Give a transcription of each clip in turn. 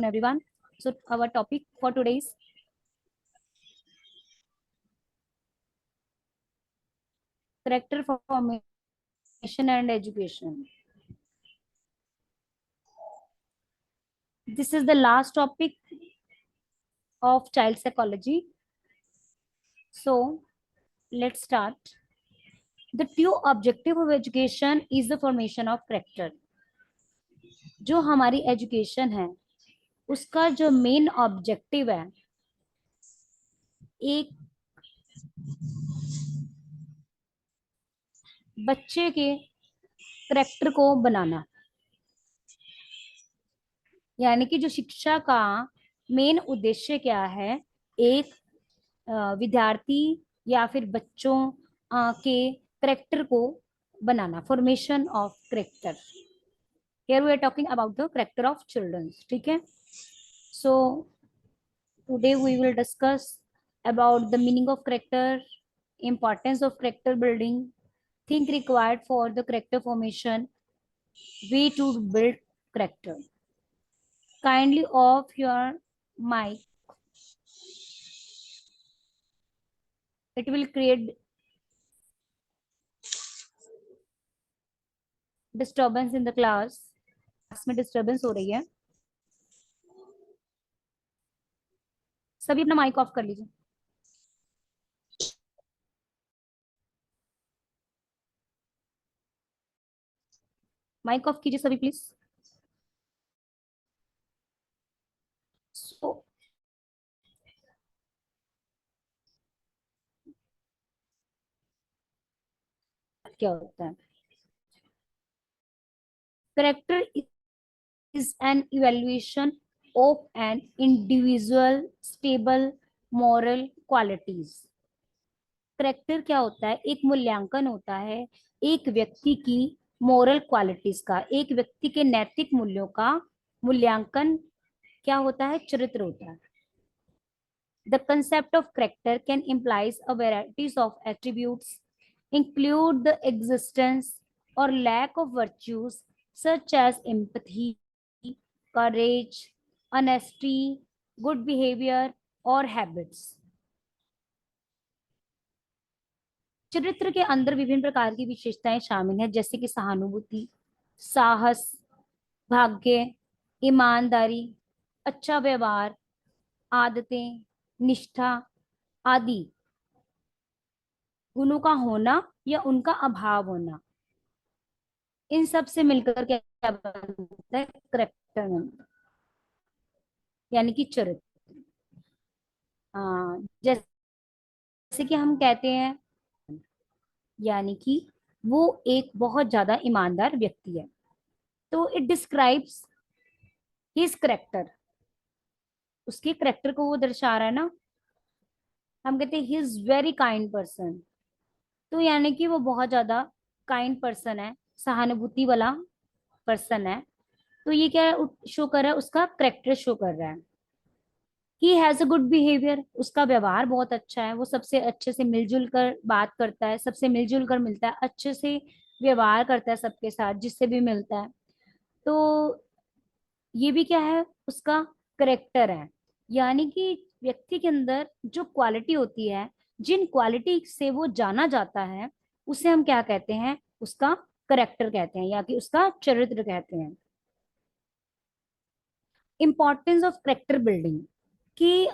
everyone. So our topic for today is character formation and education. This is the last topic of child psychology. So let's start. The true objective of education is the formation of character. जो हमारी education है उसका जो main objective है एक बच्चे के character को बनाना, यानी कि जो शिक्षा का मेन उद्देश्य क्या है, एक विद्यार्थी या फिर बच्चों के करैक्टर को बनाना, formation of character. Here we are talking about the character of children. ठीक है. So today we will discuss about the meaning of character, importance of character building, things required for the character formation, way to build character. Kindly off your mic. It will create disturbance in the class. Class में disturbance हो रही है. सभी अपना mic off कर लीजिए. Mic off कीजिए सभी प्लीज. सो क्या होता है? Character is an evaluation of an individual stable moral qualities. Character क्या होता है? एक मूल्यांकन होता है एक व्यक्ति की मोरल क्वालिटीज का, एक व्यक्ति के नैतिक मूल्यों का मूल्यांकन क्या होता है? चरित्र होता है. The concept of character can imply a varieties of attributes, include the existence or lack of virtues such as empathy, courage, honesty, good behavior or habits. चरित्र के अंदर विभिन्न प्रकार की विशेषताएं शामिल हैं, जैसे कि सहानुभूति, साहस, भाग्य, ईमानदारी, अच्छा व्यवहार, आदतें, निष्ठा आदि गुणों का होना या उनका अभाव होना. इन सब से मिलकर क्या बनता है? करैक्टर, यानी कि चरित्र. जैसे कि हम कहते हैं, यानी कि वो एक बहुत ज्यादा ईमानदार व्यक्ति है, तो इट डिस्क्राइब्स हिज करैक्टर. उसके करैक्टर को वो दर्शा रहा है ना. हम कहते हैं he is very kind person, तो यानी कि वो बहुत ज्यादा काइंड पर्सन है, सहानुभूति वाला पर्सन है. तो ये क्या शो कर रहा है? उसका करैक्टर शो कर रहा है. ही हैज अ गुड बिहेवियर, उसका व्यवहार बहुत अच्छा है, वो सबसे अच्छे से मिलजुल कर बात करता है, सबसे मिलजुल कर मिलता है, अच्छे से व्यवहार करता है सबके साथ जिससे भी मिलता है. तो ये भी क्या है? उसका करेक्टर है. यानी कि व्यक्ति के अंदर जो क्वालिटी होती है, जिन क्वालिटी से वो जाना जाता है, उसे हम क्या कहते हैं? उसका करेक्टर कहते हैं, या कि उसका चरित्र कहते हैं. इम्पोर्टेंस ऑफ करेक्टर बिल्डिंग, कि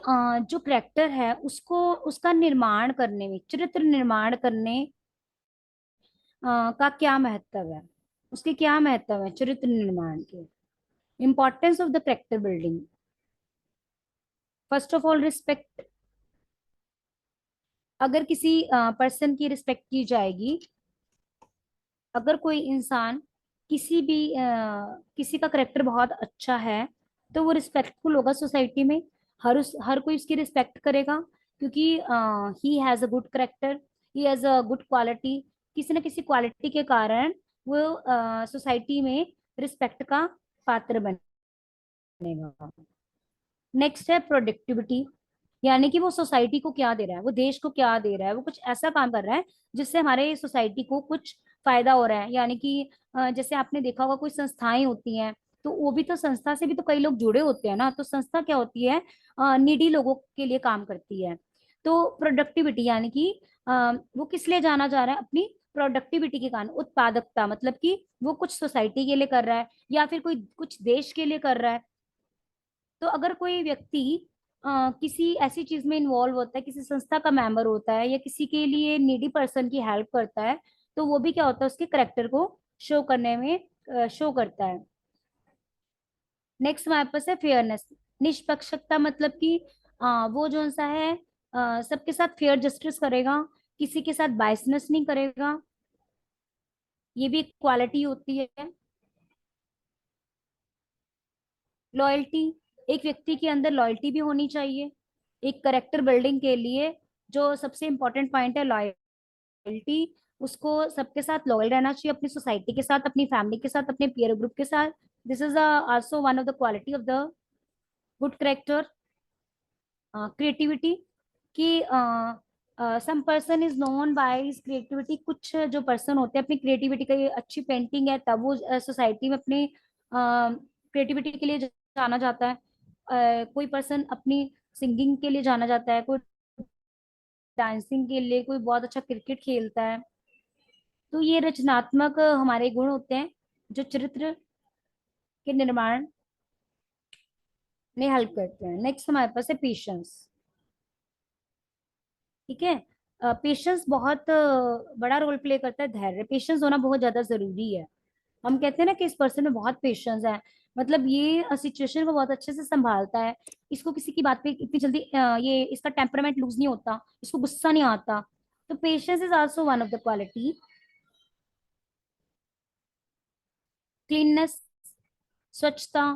जो करेक्टर है उसको उसका निर्माण करने में, चरित्र निर्माण करने का क्या महत्व है, उसके क्या महत्व है चरित्र निर्माण के. Importance of the character building. First of all respect. अगर किसी पर्सन की रिस्पेक्ट की जाएगी, अगर कोई इंसान किसी का करेक्टर बहुत अच्छा है, तो वो रिस्पेक्टफुल होगा सोसाइटी में. हर कोई उसकी रिस्पेक्ट करेगा, क्योंकि ही has a good character, he has a good quality. किसी न किसी क्वालिटी के कारण वो सोसाइटी में रिस्पेक्ट का पात्र बनेगा. नेक्स्ट है प्रोडक्टिविटी, यानी कि वो सोसाइटी को क्या दे रहा है, वो देश को क्या दे रहा है, वो कुछ ऐसा काम कर रहा है जिससे हमारे सोसाइटी को कुछ फायदा हो रहा है. यानी कि जैसे आपने देखा होगा कोई संस्थाएं होती हैं, तो वो भी तो संस्था से भी तो कई लोग जुड़े होते हैं ना। तो संस्था क्या होती है, नीडी लोगों के लिए काम करती है। तो प्रोडक्टिविटी यानी कि वो किस लिए जाना जा रहा है, अपनी प्रोडक्टिविटी के कारण, उत्पादकता, मतलब कि वो कुछ सोसाइटी के लिए कर रहा है या फिर कोई कुछ देश के लिए कर रहा है। तो अगर कोई व्यक्ति किसी ऐसी चीज में इन्वॉल्व होता है, किसी संस्था का मेंबर होता है या किसी के लिए नीडी पर्सन की हेल्प करता है, तो वो भी क्या होता है, उसके करेक्टर को शो करने में शो करता है। नेक्स्ट हमारे पास है फेयरनेस, निष्पक्षता, मतलब कि वो जो सा है सबके साथ फेयर जस्टिस करेगा, किसी के साथ बायसनेस नहीं करेगा। ये भी एक क्वालिटी होती है। लॉयल्टी, एक व्यक्ति के अंदर लॉयल्टी भी होनी चाहिए। एक करेक्टर बिल्डिंग के लिए जो सबसे इम्पोर्टेंट पॉइंट है लॉयल्टी, उसको सबके साथ लॉयल रहना चाहिए, अपनी सोसाइटी के साथ, अपनी फैमिली के साथ, अपने पीयर ग्रुप के साथ। This is also one of the quality of the good character. Creativity, कि some person is known by his creativity, कुछ जो पर्सन होते हैं अपनी क्रिएटिविटी का, ये अच्छी पेंटिंग है तब वो सोसाइटी में अपनी क्रिएटिविटी के लिए जाना जाता है। कोई पर्सन अपनी सिंगिंग के लिए जाना जाता है, कोई डांसिंग के लिए, कोई बहुत अच्छा क्रिकेट खेलता है। तो ये रचनात्मक हमारे गुण होते हैं जो चरित्र के निर्माण में हेल्प करते हैं। नेक्स्ट हमारे पास है पेशेंस। ठीक है, पेशेंस बहुत बड़ा रोल प्ले करता है, धैर्य, पेशेंस होना बहुत ज्यादा जरूरी है। हम कहते हैं ना कि इस पर्सन में बहुत पेशेंस है, मतलब ये सिचुएशन को बहुत अच्छे से संभालता है, इसको किसी की बात पे इतनी जल्दी ये इसका टेम्परामेंट लूज नहीं होता, इसको गुस्सा नहीं आता। तो patience is also one of the quality. Cleanness, स्वच्छता,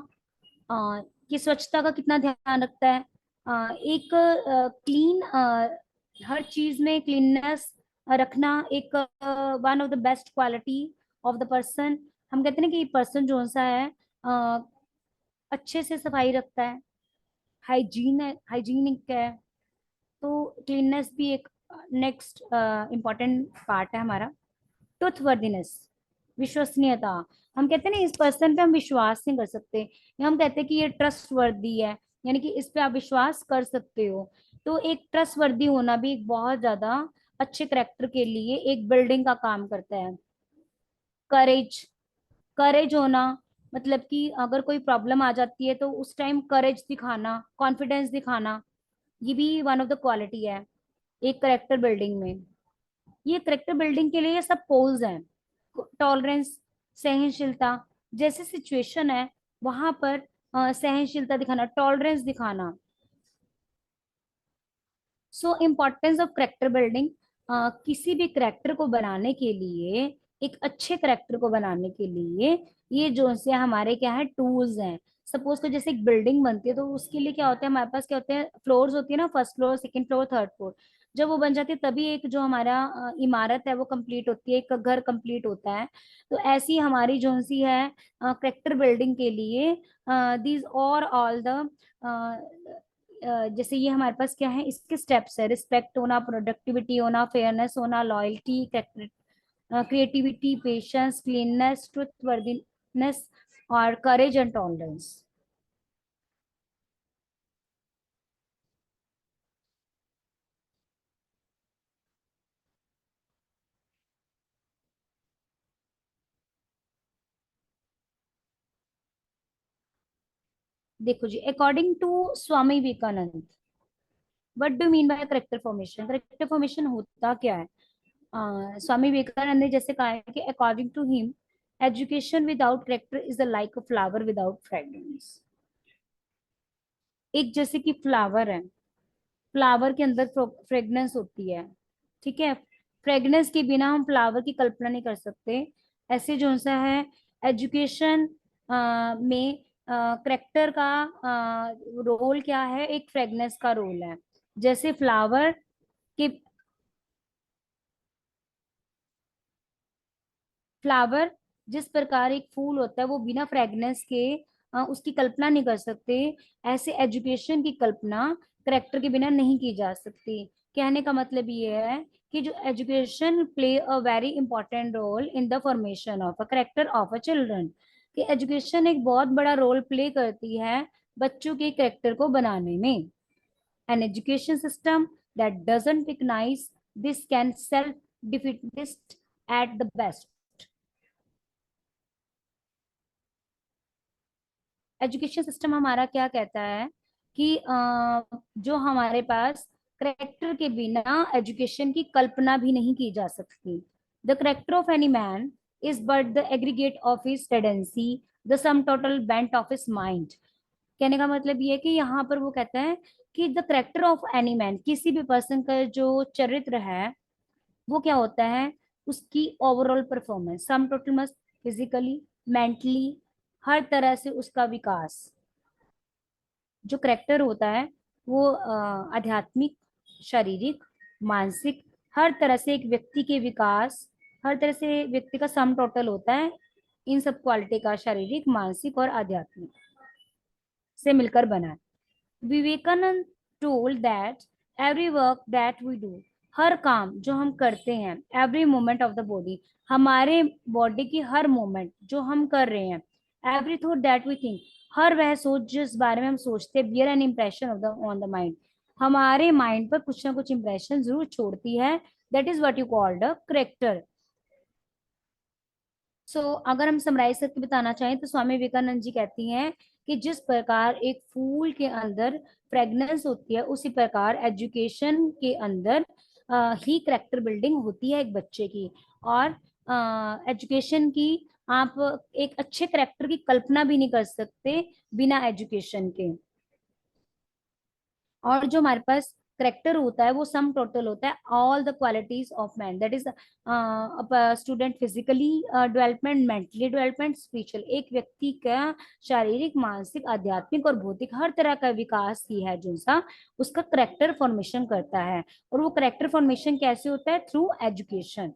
कि स्वच्छता का कितना ध्यान रखता है। एक क्लीन, हर चीज में क्लीननेस रखना एक one of the best quality of the person. हम कहते हैं ना कि पर्सन जो सा है अच्छे से सफाई रखता है, हाइजीन है, हाइजीनिक है। तो क्लीननेस भी एक नेक्स्ट इम्पॉर्टेंट पार्ट है हमारा। ट्रुथवर्दीनेस, विश्वसनीयता, हम कहते हैं ना इस पर्सन पे हम विश्वास नहीं कर सकते, या हम कहते हैं कि ये ट्रस्ट वर्दी है, यानी कि इस पे आप विश्वास कर सकते हो। तो एक ट्रस्ट वर्दी होना भी एक बहुत ज्यादा अच्छे करेक्टर के लिए एक बिल्डिंग का काम करता है। करेज, करेज होना, मतलब कि अगर कोई प्रॉब्लम आ जाती है तो उस टाइम करेज दिखाना, कॉन्फिडेंस दिखाना, ये भी वन ऑफ द क्वालिटी है एक करेक्टर बिल्डिंग में। ये करेक्टर बिल्डिंग के लिए ये सब पोल्स हैं। टॉलरेंस, सहनशीलता, जैसे सिचुएशन है वहां पर सहनशीलता दिखाना, टॉलरेंस दिखाना। सो इम्पोर्टेंस ऑफ करेक्टर बिल्डिंग, किसी भी करेक्टर को बनाने के लिए, एक अच्छे करेक्टर को बनाने के लिए ये जो से हमारे क्या है, टूल्स हैं। सपोज को जैसे एक बिल्डिंग बनती है तो उसके लिए क्या होता है, हमारे पास क्या होते हैं, फ्लोर्स होती है ना, first floor, second floor, third floor. जब वो बन जाती है तभी एक जो हमारा इमारत है वो कंप्लीट होती है, एक घर कंप्लीट होता है। तो ऐसी हमारी जो सी है करेक्टर बिल्डिंग के लिए दीज और ऑल द, जैसे ये हमारे पास क्या है, इसके स्टेप्स है, रिस्पेक्ट होना, प्रोडक्टिविटी होना, फेयरनेस होना, loyalty, creativity, patience, cleanness, trustworthiness और करेज एंड टॉलरेंस। देखो जी, according to Swami Vivekananda, what do mean by character formation, character formation होता क्या है। स्वामी विवेकानंद ने जैसे कहा है कि according to him, education without character is the like a flower without fragrance. एक जैसे कि फ्लावर है, फ्लावर के अंदर फ्रेग्रेंस होती है, ठीक है, फ्रेग्रेंस के बिना हम फ्लावर की कल्पना नहीं कर सकते। ऐसे जो सा है एजुकेशन में करेक्टर का रोल क्या है, एक फ्रेग्रेंस का रोल है। जैसे फ्लावर के, फ्लावर जिस प्रकार एक फूल होता है वो बिना फ्रेग्रेंस के उसकी कल्पना नहीं कर सकते, ऐसे एजुकेशन की कल्पना करेक्टर के बिना नहीं की जा सकती। कहने का मतलब ये है कि जो education play a very important role in the formation of a character of a children. कि एजुकेशन एक बहुत बड़ा रोल प्ले करती है बच्चों के कैरेक्टर को बनाने में। An education system that doesn't recognize this can self-defeatist at the best. Education system हमारा क्या कहता है कि जो हमारे पास करेक्टर के बिना एजुकेशन की कल्पना भी नहीं की जा सकती। The character of any man is but the aggregate of his tendency, the sum total bent of his mind. कहने का मतलब ये है कि यहाँ पर वो कहता है कि the character of any man, किसी भी पर्सन का जो चरित्र है वो क्या होता है, उसकी overall performance, sum total must physically, mentally, हर तरह से उसका विकास। जो करेक्टर होता है वो आध्यात्मिक, शारीरिक, मानसिक, हर तरह से एक व्यक्ति के विकास, हर तरह से व्यक्ति का सम टोटल होता है इन सब क्वालिटी का, शारीरिक, मानसिक और आध्यात्मिक से मिलकर बना है। Vivekananda told that every work that we do, हर काम जो हम करते हैं, every moment of the body, हमारे बॉडी की हर मोमेंट जो हम कर रहे हैं, every thought that we think, हर वह सोच जिस बारे में हम सोचते हैं, bear an impression of the on the mind, हमारे माइंड पर कुछ ना कुछ इंप्रेशन जरूर छोड़ती है। That is what you called a character. So अगर हम समराइज करके बताना चाहें तो स्वामी विवेकानंद जी कहती हैं कि जिस प्रकार एक फूल के अंदर फ्रेगनेंस होती है, उसी प्रकार एजुकेशन के अंदर ही करेक्टर बिल्डिंग होती है एक बच्चे की। और एजुकेशन की आप एक अच्छे करेक्टर की कल्पना भी नहीं कर सकते बिना एजुकेशन के। और जो हमारे पास करेक्टर होता है वो सम टोटल होता है all the qualities of man, that is student physically development, mentally development, spiritual, एक व्यक्ति का शारीरिक, मानसिक, आध्यात्मिक और भौतिक हर तरह का विकास ही है जो सा उसका करेक्टर फॉर्मेशन करता है। और वो करेक्टर फॉर्मेशन कैसे होता है? Through education.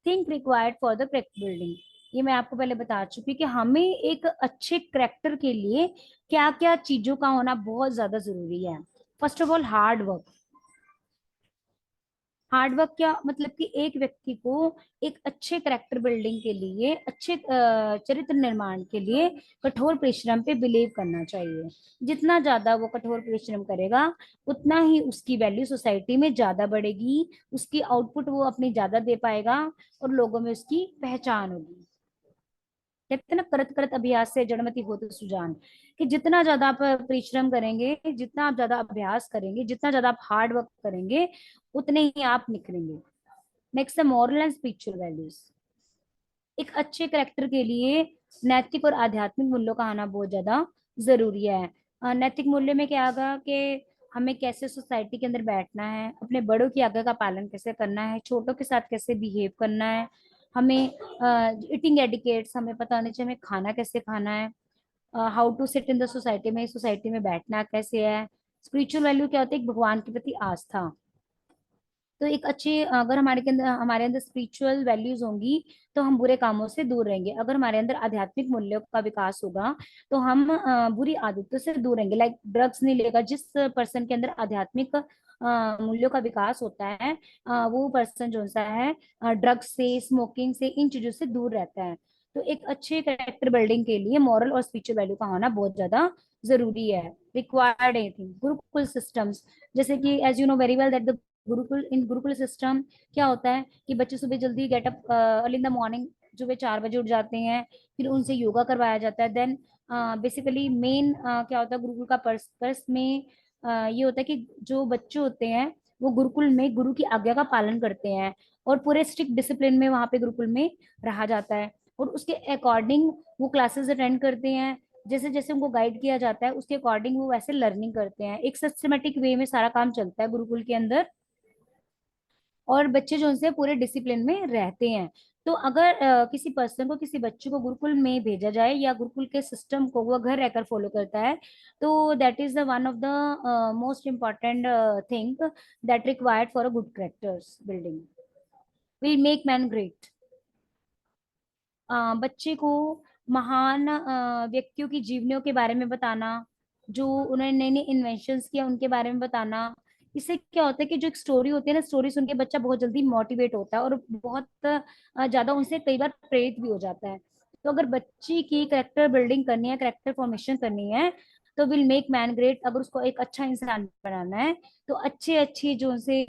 Think required for the correct building, ये मैं आपको पहले बता चुकी कि हमें एक अच्छे करेक्टर के लिए क्या क्या चीजों का होना बहुत ज्यादा जरूरी है। First of all hard work. Hard work क्या मतलब कि एक व्यक्ति को एक अच्छे करेक्टर बिल्डिंग के लिए, अच्छे चरित्र निर्माण के लिए कठोर परिश्रम पे बिलीव करना चाहिए। जितना ज्यादा वो कठोर परिश्रम करेगा उतना ही उसकी वैल्यू सोसाइटी में ज्यादा बढ़ेगी, उसकी आउटपुट वो अपनी ज्यादा दे पाएगा और लोगों में उसकी पहचान होगी। कहते हैं ना, करत करत अभ्यास से जड़मति होत सुजान, कि जितना ज्यादा आप परिश्रम करेंगे, जितना आप ज्यादा अभ्यास करेंगे, जितना ज्यादा आप हार्ड वर्क करेंगे, उतने ही आप निखरेंगे। नेक्स्ट है मॉरल एंड स्पिरिचुअल वैल्यूज। एक अच्छे करेक्टर के लिए नैतिक और आध्यात्मिक मूल्यों का आना बहुत ज्यादा जरूरी है। नैतिक मूल्य में क्या आगा कि हमें कैसे सोसाइटी के अंदर बैठना है, अपने बड़ों की आज्ञा का पालन कैसे करना है, छोटों के साथ कैसे बिहेव करना है, हमें ईटिंग एडिकेट्स, हमें पता होना चाहिए हमें खाना कैसे खाना है, how to sit in the society में, सोसाइटी में बैठना कैसे है। स्पिरिचुअल वैल्यू क्या होती है? एक भगवान के प्रति आस्था। तो एक अच्छे, अगर हमारे अंदर स्पिरिचुअल वैल्यूज होंगी तो हम बुरे कामों से दूर रहेंगे। अगर हमारे अंदर आध्यात्मिक मूल्यों का विकास होगा तो हम बुरी आदतों से दूर रहेंगे। लाइक ड्रग्स नहीं लेगा, जिस पर्सन के अंदर आध्यात्मिक मूल्यों का विकास होता है, वो पर्सन जो सा है ड्रग्स से, स्मोकिंग से, इन चीजों से दूर रहता है। तो एक अच्छे कैरेक्टर बिल्डिंग के लिए मॉरल और स्पिरिचुअल वैल्यू का होना बहुत ज्यादा जरूरी है, रिक्वायर्ड है। गुरुकुल सिस्टम्स, जैसे कि as you know very well that the gurukul system क्या होता है कि बच्चे सुबह जल्दी get up early in the morning, सुबह 4 बजे उठ जाते हैं, फिर उनसे योगा करवाया जाता है। देन बेसिकली मेन क्या होता है गुरुकुल का पर्स में ये होता है कि जो बच्चे होते हैं वो गुरुकुल में गुरु की आज्ञा का पालन करते हैं और पूरे स्ट्रिक्ट डिसिप्लिन में वहां पे गुरुकुल में रहा जाता है। और उसके अकॉर्डिंग वो क्लासेस अटेंड करते हैं, जैसे जैसे उनको गाइड किया जाता है उसके अकॉर्डिंग वो वैसे लर्निंग करते हैं। एक सिस्टमेटिक वे में सारा काम चलता है गुरुकुल के अंदर, और बच्चे जो उनसे पूरे डिसिप्लिन में रहते हैं। तो अगर किसी पर्सन को, किसी बच्चे को गुरुकुल में भेजा जाए या गुरुकुल के सिस्टम को वो घर रहकर फॉलो करता है, तो that is the one of the most important thing that required for a good characters building, will make man great. बच्चे को महान व्यक्तियों की जीवनियों के बारे में बताना, जो उन्होंने नई नई इन्वेंशंस किया उनके बारे में बताना, इससे क्या होता है कि जो एक स्टोरी होती है ना, स्टोरी सुन के बच्चा बहुत जल्दी मोटिवेट होता है और बहुत ज्यादा उनसे कई बार प्रेरित भी हो जाता है। तो अगर बच्ची की करेक्टर बिल्डिंग करनी है, करेक्टर फॉर्मेशन करनी है, तो विल मेक मैन ग्रेट, अगर उसको एक अच्छा इंसान बनाना है, तो अच्छे अच्छे जो उनसे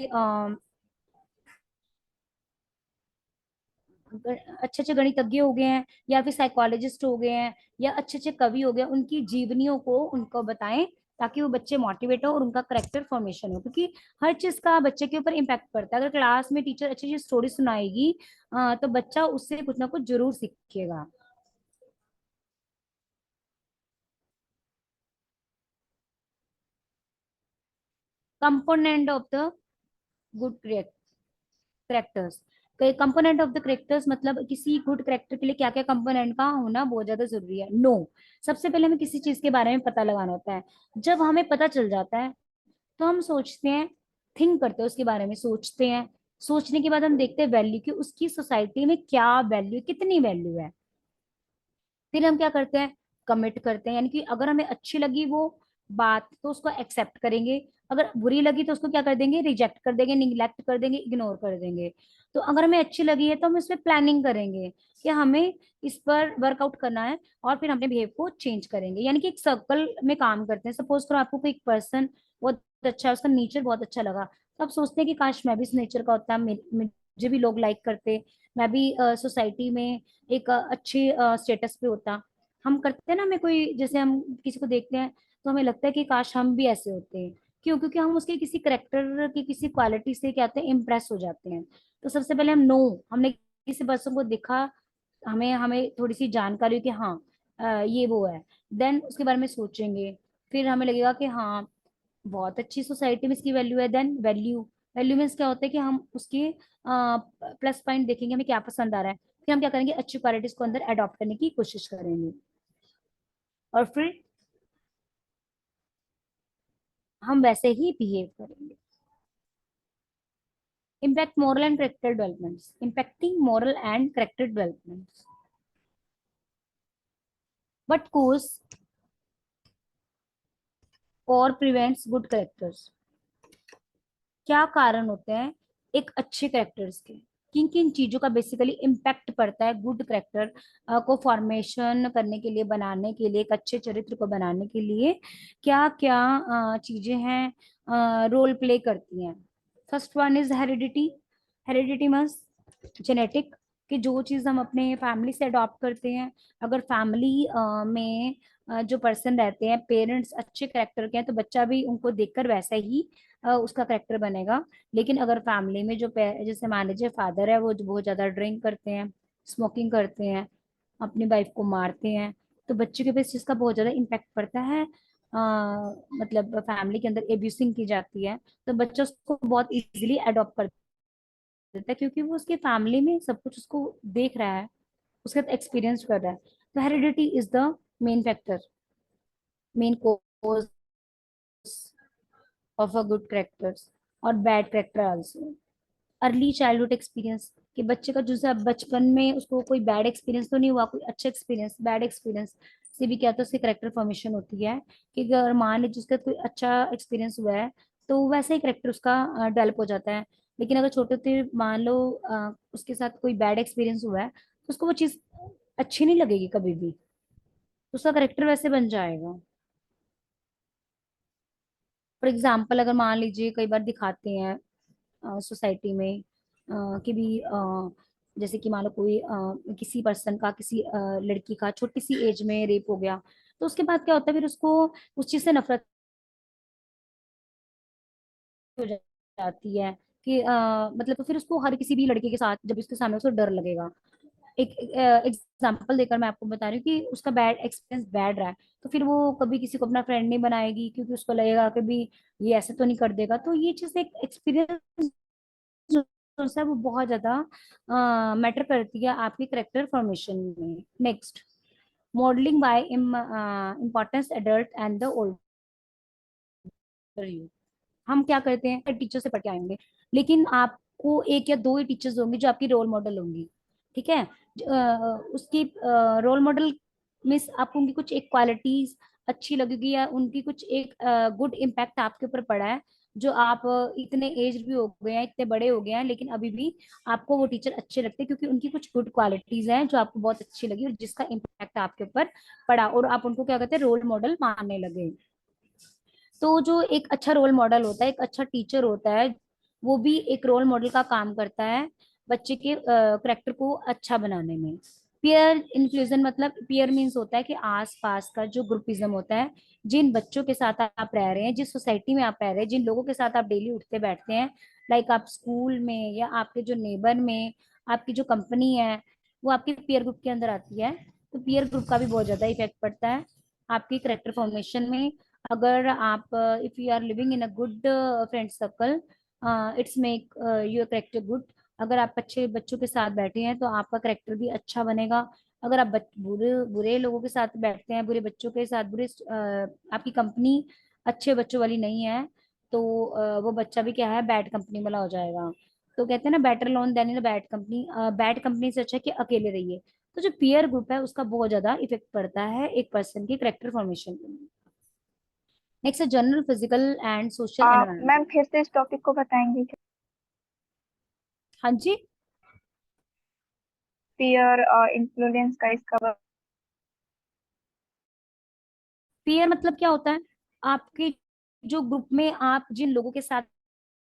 अच्छे अच्छे गणितज्ञ हो गए हैं, या फिर साइकोलॉजिस्ट हो गए हैं, या अच्छे अच्छे कवि हो गए, उनकी जीवनियों को उनको बताएं, ताकि वो बच्चे मोटिवेट हो और उनका करेक्टर फॉर्मेशन हो। क्योंकि हर चीज का बच्चे के ऊपर इम्पैक्ट पड़ता है। अगर क्लास में टीचर अच्छी अच्छी स्टोरी सुनाएगी तो बच्चा उससे कुछ ना कुछ जरूर सीखेगा। Component of the good characters, component of the characters मतलब किसी गुड करेक्टर के लिए क्या क्या कंपोनेंट का होना बहुत ज्यादा जरूरी है। नो, सबसे पहले हमें किसी चीज के बारे में पता लगाना होता है। जब हमें पता चल जाता है तो हम सोचते हैं, थिंक करते हैं, उसके बारे में सोचते हैं। सोचने के बाद हम देखते हैं वैल्यू की, उसकी सोसाइटी में क्या वैल्यू, कितनी वैल्यू है। फिर हम क्या करते हैं, कमिट करते हैं। यानी कि अगर हमें अच्छी लगी वो बात तो उसको एक्सेप्ट करेंगे, अगर बुरी लगी तो उसको क्या कर देंगे, रिजेक्ट कर देंगे, निग्लेक्ट कर देंगे, इग्नोर कर देंगे। तो अगर हमें अच्छी लगी है तो हम इसमें प्लानिंग करेंगे कि हमें इस पर वर्कआउट करना है, और फिर अपने बिहेव को चेंज करेंगे। यानी कि एक सर्कल में काम करते हैं। सपोज करो आपको कोई पर्सन बहुत अच्छा है, उसका नेचर बहुत अच्छा लगा, तो आप सोचते हैं कि काश मैं भी इस नेचर का होता, मुझे भी लोग लाइक करते, मैं भी सोसाइटी में एक अच्छे स्टेटस पे होता। हम करते हैं ना, हमें कोई जैसे हम किसी को देखते हैं तो हमें लगता है कि काश हम भी ऐसे होते हैं। क्यों? क्योंकि हम उसके किसी करेक्टर की किसी क्वालिटी से क्या होते हैं, इम्प्रेस हो जाते हैं। तो सबसे पहले हम नो, हमने किसी पर्सन को देखा, हमें हमें थोड़ी सी जानकारी हुई कि हाँ ये वो है, देन उसके बारे में सोचेंगे। फिर हमें लगेगा कि हाँ बहुत अच्छी सोसाइटी में इसकी वैल्यू है। देन वैल्यू, वैल्यू मीन्स क्या होता है कि हम उसके प्लस पॉइंट देखेंगे, हमें क्या पसंद आ रहा है, फिर हम क्या करेंगे, अच्छी क्वालिटीज को अंदर अडॉप्ट करने की कोशिश करेंगे, और फिर हम वैसे ही बिहेव करेंगे। Impact moral and character developments, impacting moral and character developments, but course और प्रिवेंट्स गुड करेक्टर्स। क्या कारण होते हैं एक अच्छे करेक्टर्स के, किन किन चीजों का बेसिकली इम्पैक्ट पड़ता है गुड करेक्टर को फॉर्मेशन करने के लिए, बनाने के लिए, एक अच्छे चरित्र को बनाने के लिए क्या क्या चीजें हैं, रोल प्ले करती हैं। First one is heredity. Heredity means genetic, कि जो चीज हम अपने फैमिली से अडॉप्ट करते हैं। अगर फैमिली में जो पर्सन रहते हैं, पेरेंट्स अच्छे करेक्टर के हैं, तो बच्चा भी उनको देखकर वैसा ही उसका करेक्टर बनेगा। लेकिन अगर फैमिली में जो जैसे मान लीजिए फादर है, वो जो बहुत ज्यादा ड्रिंक करते हैं, स्मोकिंग करते हैं, अपनी वाइफ को मारते हैं, तो बच्चे के ऊपर इस चीज का बहुत ज्यादा इम्पैक्ट पड़ता है। मतलब फैमिली के अंदर एब्यूसिंग की जाती है, तो बच्चा उसको बहुत इजीली अडॉप्ट कर देता है, क्योंकि वो उसके फैमिली में सब कुछ उसको देख रहा है, उसके साथ एक्सपीरियंस कर रहा है। तो heredity is the main factor, main cause of a good characters और bad character also. Early childhood experience, कि बच्चे का जो सा बचपन में उसको कोई बैड एक्सपीरियंस तो नहीं हुआ, कोई अच्छा एक्सपीरियंस, बैड एक्सपीरियंस से भी क्या होता है, उसकी करेक्टर फॉर्मेशन होती है। कि अगर मान लीजिए उसका कोई अच्छा एक्सपीरियंस हुआ है, तो वैसे ही करेक्टर उसका डेवलप हो जाता है। लेकिन अगर छोटे होते मान लो उसके साथ कोई बैड एक्सपीरियंस हुआ है, तो उसको वो चीज अच्छी नहीं लगेगी कभी भी, तो उसका करेक्टर वैसे बन जाएगा। फॉर एग्जाम्पल अगर मान लीजिए कई बार दिखाते हैं सोसाइटी में कि भी जैसे कि मान लो कोई किसी पर्सन का, किसी लड़की का छोटी सी एज में रेप हो गया, तो उसके बाद क्या होता है, फिर उसको उस चीज से नफरत हो जाती है। कि मतलब तो फिर उसको हर किसी भी लड़के के साथ जब उसके सामने, उसको डर लगेगा। एक एग्जांपल देकर मैं आपको बता रही हूँ कि उसका बैड एक्सपीरियंस बैड रहा है, तो फिर वो कभी किसी को अपना फ्रेंड नहीं बनाएगी, क्योंकि उसको लगेगा कि भी ये ऐसे तो नहीं कर देगा। तो ये चीज एक एक्सपीरियंस जो है वो बहुत ज्यादा मैटर करती है आपकी करेक्टर फॉर्मेशन में। Next, modelling by importance adult and the older you. हम क्या करते हैं, टीचर से पढ़ के आएंगे, लेकिन आपको एक या दो ही टीचर्स होंगी जो आपकी रोल मॉडल होंगी। ठीक है? उसकी रोल मॉडल मिस आपको उनकी कुछ एक क्वालिटीज अच्छी लगेगी, या उनकी कुछ एक गुड इम्पैक्ट आपके ऊपर पड़ा है, जो आप इतने एज भी हो गए हैं, इतने बड़े हो गए हैं, लेकिन अभी भी आपको वो टीचर अच्छे लगते हैं क्योंकि उनकी कुछ गुड क्वालिटीज हैं जो आपको बहुत अच्छी लगी और जिसका इम्पैक्ट आपके ऊपर पड़ा और आप उनको क्या कहते हैं, रोल मॉडल मानने लगे। तो जो एक अच्छा रोल मॉडल होता है, एक अच्छा टीचर होता है, वो भी एक रोल मॉडल का काम करता है बच्चे के करेक्टर को अच्छा बनाने में। पीयर इंक्लूजन मतलब, पीयर मीन्स होता है कि आस पास का जो ग्रुपिज्म होता है, जिन बच्चों के साथ आप रह रहे हैं, जिस सोसाइटी में आप रह रहे हैं, जिन लोगों के साथ आप डेली उठते बैठते हैं, लाइक आप स्कूल में या आपके जो नेबर में, आपकी जो कंपनी है, वो आपके पीयर ग्रुप के अंदर आती है। तो पीयर ग्रुप का भी बहुत ज्यादा इफेक्ट पड़ता है आपकी करेक्टर फॉर्मेशन में। अगर आप if you are living in a good friend circle, it's make your character good. अगर आप अच्छे बच्चों के साथ बैठे हैं तो आपका करेक्टर भी अच्छा बनेगा। अगर आप बुरे बुरे लोगों के साथ बैठते हैं, बुरे बच्चों के साथ, आपकी कंपनी अच्छे बच्चों वाली नहीं है, तो वो बच्चा भी क्या है, बैड कंपनी वाला हो जाएगा। तो कहते हैं ना, better lone than in bad company. Bad company से अच्छा है कि अकेले रहिए। तो जो पीयर ग्रुप है उसका बहुत ज्यादा इफेक्ट पड़ता है एक पर्सन की करेक्टर फॉर्मेशन पे। नेक्स्ट है general physical and social environment. Ma'am फिर से इस टॉपिक को बताएंगे क्या? हाँ जी। पीयर इन्फ्लुएंस का इसका पीयर मतलब क्या होता है, आपके जो ग्रुप में आप जिन लोगों के साथ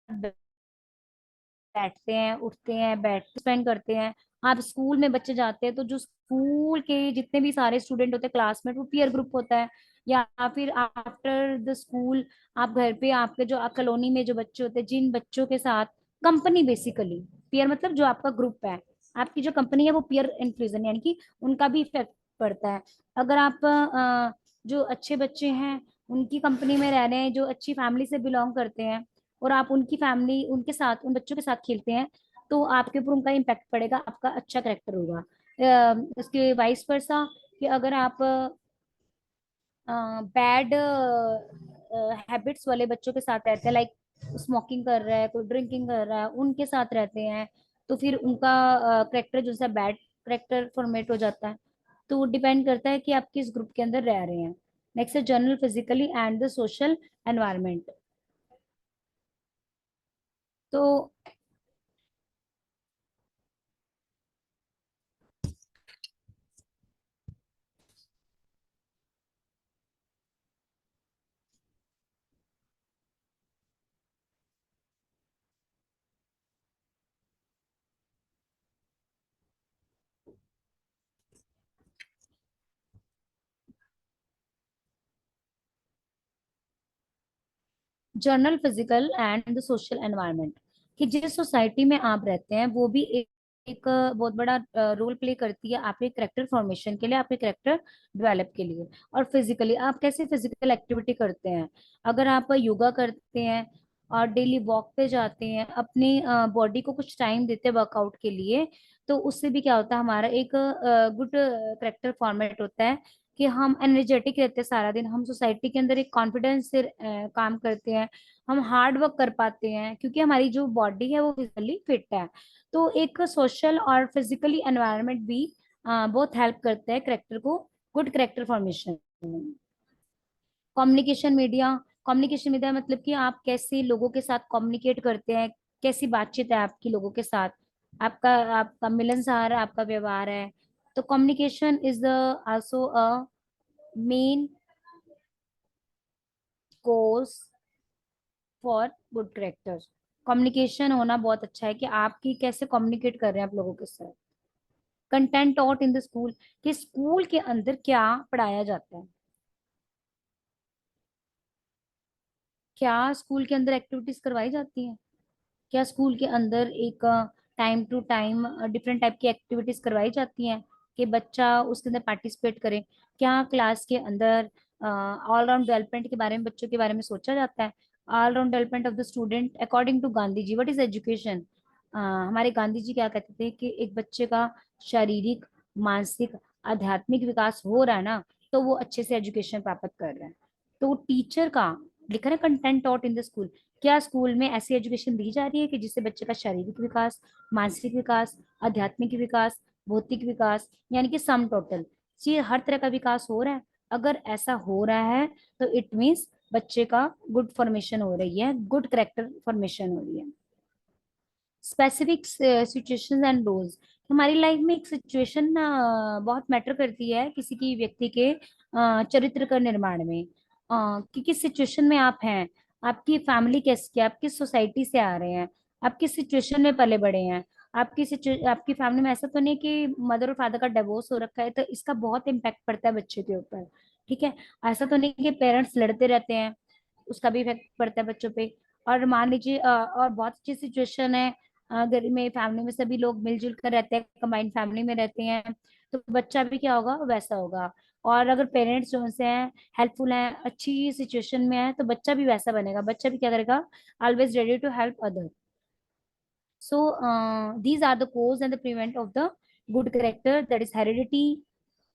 बैठते हैं, उठते हैं, बैठ स्पेंड करते हैं। आप स्कूल में बच्चे जाते हैं तो जो स्कूल के जितने भी सारे स्टूडेंट होते हैं क्लासमेट, वो पीयर ग्रुप होता है। या फिर आफ्टर द स्कूल आप घर पे, आपके जो कॉलोनी में जो बच्चे होते हैं, जिन बच्चों के साथ कंपनी, बेसिकली पीयर मतलब जो आपका ग्रुप है, आपकी जो कंपनी है, वो पीयर इंक्लूजन यानी कि उनका भी इफेक्ट पड़ता है। अगर आप जो अच्छे बच्चे हैं उनकी कंपनी में रह रहे हैं, जो अच्छी फैमिली से बिलोंग करते हैं, और आप उनकी फैमिली, उनके साथ, उन बच्चों के साथ खेलते हैं, तो आपके ऊपर उनका इम्पैक्ट पड़ेगा, आपका अच्छा करेक्टर होगा। इसके वाइस वर्सा, कि अगर आप बैड हैबिट्स वाले बच्चों के साथ रहते हैं, लाइक स्मोकिंग कर रहा है, कोई ड्रिंकिंग कर रहा है, उनके साथ रहते हैं, तो फिर उनका करेक्टर जो सा बैड करेक्टर फॉर्मेट हो जाता है। तो वो डिपेंड करता है कि आप किस ग्रुप के अंदर रह रहे हैं। नेक्स्ट है general physically and the social environment. तो general physical and the social environment, कि जिस सोसाइटी में आप रहते हैं वो भी एक बहुत बड़ा रोल प्ले करती है आपके करेक्टर फॉर्मेशन के लिए, आपके करेक्टर डेवलप के लिए। और फिजिकली आप कैसे फिजिकल एक्टिविटी करते हैं, अगर आप योगा करते हैं और डेली वॉक पे जाते हैं, अपनी बॉडी को कुछ टाइम देते हैं वर्कआउट के लिए, तो उससे भी क्या होता है, हमारा एक गुड करेक्टर फॉर्मेट होता है कि हम एनर्जेटिक रहते हैं सारा दिन, हम सोसाइटी के अंदर एक कॉन्फिडेंस से काम करते हैं, हम हार्ड वर्क कर पाते हैं क्योंकि हमारी जो बॉडी है वो फिजिकली फिट है। तो एक सोशल और फिजिकली एनवायरनमेंट भी बहुत हेल्प करता है करेक्टर को, good character formation. Communication media, communication media मतलब कि आप कैसे लोगों के साथ कम्युनिकेट करते हैं, कैसी बातचीत है आपकी लोगों के साथ, आपका आपका मिलनसार आपका व्यवहार है। तो communication is the also a main course for good character. Communication होना बहुत अच्छा है कि आपकी कैसे कम्युनिकेट कर रहे हैं आप लोगों के साथ। Content taught in the school, कि स्कूल के अंदर क्या पढ़ाया जाता है, क्या स्कूल के अंदर एक्टिविटीज करवाई जाती हैं, क्या स्कूल के अंदर एक time to time different type की एक्टिविटीज करवाई जाती हैं कि बच्चा उसके अंदर पार्टिसिपेट करे। क्या क्लास के अंदर ऑल राउंड डेवलपमेंट के बारे में, बच्चों के बारे में सोचा जाता है। All round development of the student according to Gandhi ji, what is education. हमारे गांधी जी क्या कहते थे कि एक बच्चे का शारीरिक, मानसिक, आध्यात्मिक विकास हो रहा है ना, तो वो अच्छे से एजुकेशन प्राप्त कर रहे हैं। तो टीचर का लिखा है content taught in the school, क्या स्कूल में ऐसी एजुकेशन दी जा रही है कि जिससे बच्चे का शारीरिक विकास, मानसिक विकास, आध्यात्मिक विकास, भौतिक विकास, यानी कि सम टोटल, ये हर तरह का विकास हो रहा है। अगर ऐसा हो रहा है तो इट मीन्स बच्चे का गुड फॉर्मेशन हो रही है, गुड करेक्टर फॉर्मेशन हो रही है। स्पेसिफिक सिचुएशंस एंड रोल्स, हमारी लाइफ में एक सिचुएशन बहुत मैटर करती है किसी की व्यक्ति के चरित्र का निर्माण में। कि किस सिचुएशन में आप हैं, आपकी फैमिली कैसी है, आप किस सोसाइटी से आ रहे हैं, आप किस सिचुएशन में पले बड़े हैं। आपकी फैमिली में ऐसा तो नहीं कि मदर और फादर का डिवोर्स हो रखा है, तो इसका बहुत इम्पैक्ट पड़ता है बच्चे के ऊपर। ठीक है, ऐसा तो नहीं कि पेरेंट्स लड़ते रहते हैं, उसका भी इफेक्ट पड़ता है बच्चों पे। और मान लीजिए और बहुत अच्छी सिचुएशन है, घर में फैमिली में सभी लोग मिलजुल कर रहते हैं, कंबाइंड फैमिली में रहते हैं, तो बच्चा भी क्या होगा, वैसा होगा। और अगर पेरेंट्स जो से हैं, हेल्पफुल हैं, अच्छी सिचुएशन में है, तो बच्चा भी वैसा बनेगा, बच्चा भी क्या करेगा, always ready to help other. So these are the cause and the prevent of the good character, that is heredity,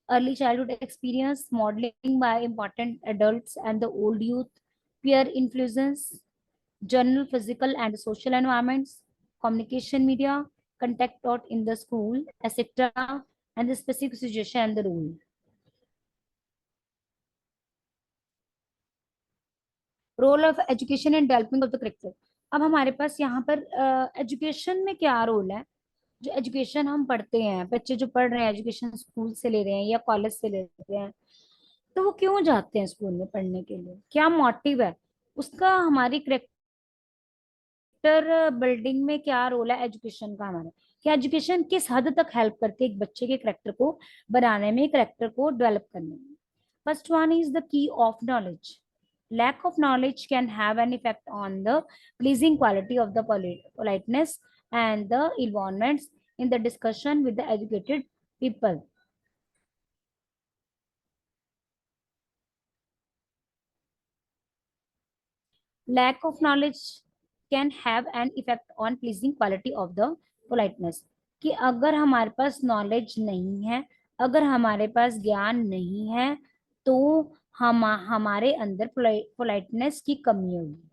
early childhood experience, modeling by important adults and the old youth, peer influence, general physical and social environments, communication media, contact taught in the school, etc., and the specific situation and the rule. Role of education and development of the character. अब हमारे पास यहाँ पर education में क्या role है। जो education हम पढ़ते हैं, बच्चे जो पढ़ रहे हैं, एजुकेशन स्कूल से ले रहे हैं या कॉलेज से ले रहे हैं, तो वो क्यों जाते हैं स्कूल में पढ़ने के लिए, क्या मोटिव है उसका, हमारी करेक्टर बिल्डिंग में क्या रोल है एजुकेशन का हमारा। क्या एजुकेशन किस हद तक हेल्प करती है एक बच्चे के करेक्टर को बनाने में, करेक्टर को डेवलप करने में। First one is the key of knowledge. Lack of knowledge can have an effect on the pleasing quality of the politeness and the environments in the discussion with the educated people. Lack of knowledge can have an effect on pleasing quality of the politeness। कि अगर हमारे पास knowledge नहीं है, अगर हमारे पास ज्ञान नहीं है, तो हमारे अंदर पोलाइटनेस की कमी होगी।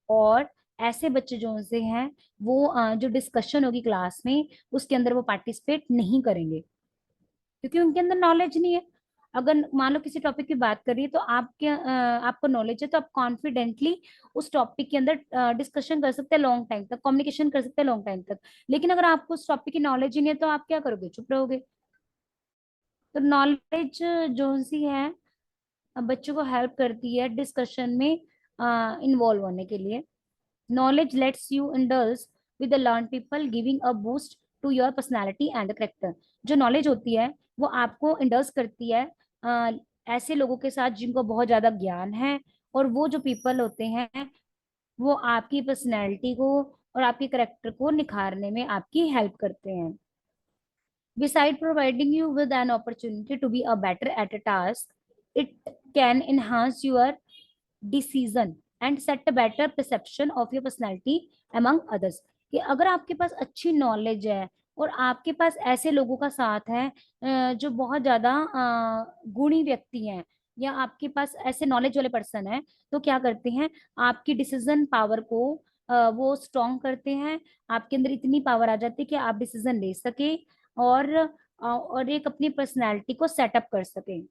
और ऐसे बच्चे जो से हैं, वो जो डिस्कशन होगी क्लास में, उसके अंदर वो पार्टिसिपेट नहीं करेंगे, क्योंकि उनके अंदर नॉलेज नहीं है। अगर मान लो किसी टॉपिक की बात करिए, तो आपको नॉलेज है, तो आप कॉन्फिडेंटली उस टॉपिक के अंदर डिस्कशन कर सकते हैं, लॉन्ग टाइम तक कम्युनिकेशन कर सकते हैं, लॉन्ग टाइम तक। लेकिन अगर आपको उस टॉपिक की नॉलेज ही नहीं है, तो आप क्या करोगे, चुप रहोगे। तो नॉलेज जो सी है, बच्चों को हेल्प करती है डिस्कशन में इन्वॉल्व होने के लिए। Knowledge lets you indulge with the learned people, giving a boost to your personality and the character। जो नॉलेज होती है, वो आपको इंडल्ज करती है ऐसे लोगों के साथ जिनको बहुत ज्यादा ज्ञान है, और वो जो पीपल होते हैं, वो आपकी पर्सनैलिटी को और आपके करेक्टर को निखारने में आपकी हेल्प करते हैं। Beside providing you with an opportunity to be a better at a task, it can enhance your decision and set a better perception of your personality among others. कि अगर आपके पास अच्छी नॉलेज है, और आपके पास ऐसे लोगों का साथ है जो बहुत ज्यादा गुणी व्यक्ति हैं, या आपके पास ऐसे नॉलेज वाले पर्सन है, तो क्या करते हैं, आपकी डिसीजन पावर को वो स्ट्रॉन्ग करते हैं। आपके अंदर इतनी पावर आ जाती है कि आप डिसीजन ले सके, और एक अपनी पर्सनैलिटी को सेटअप कर सके।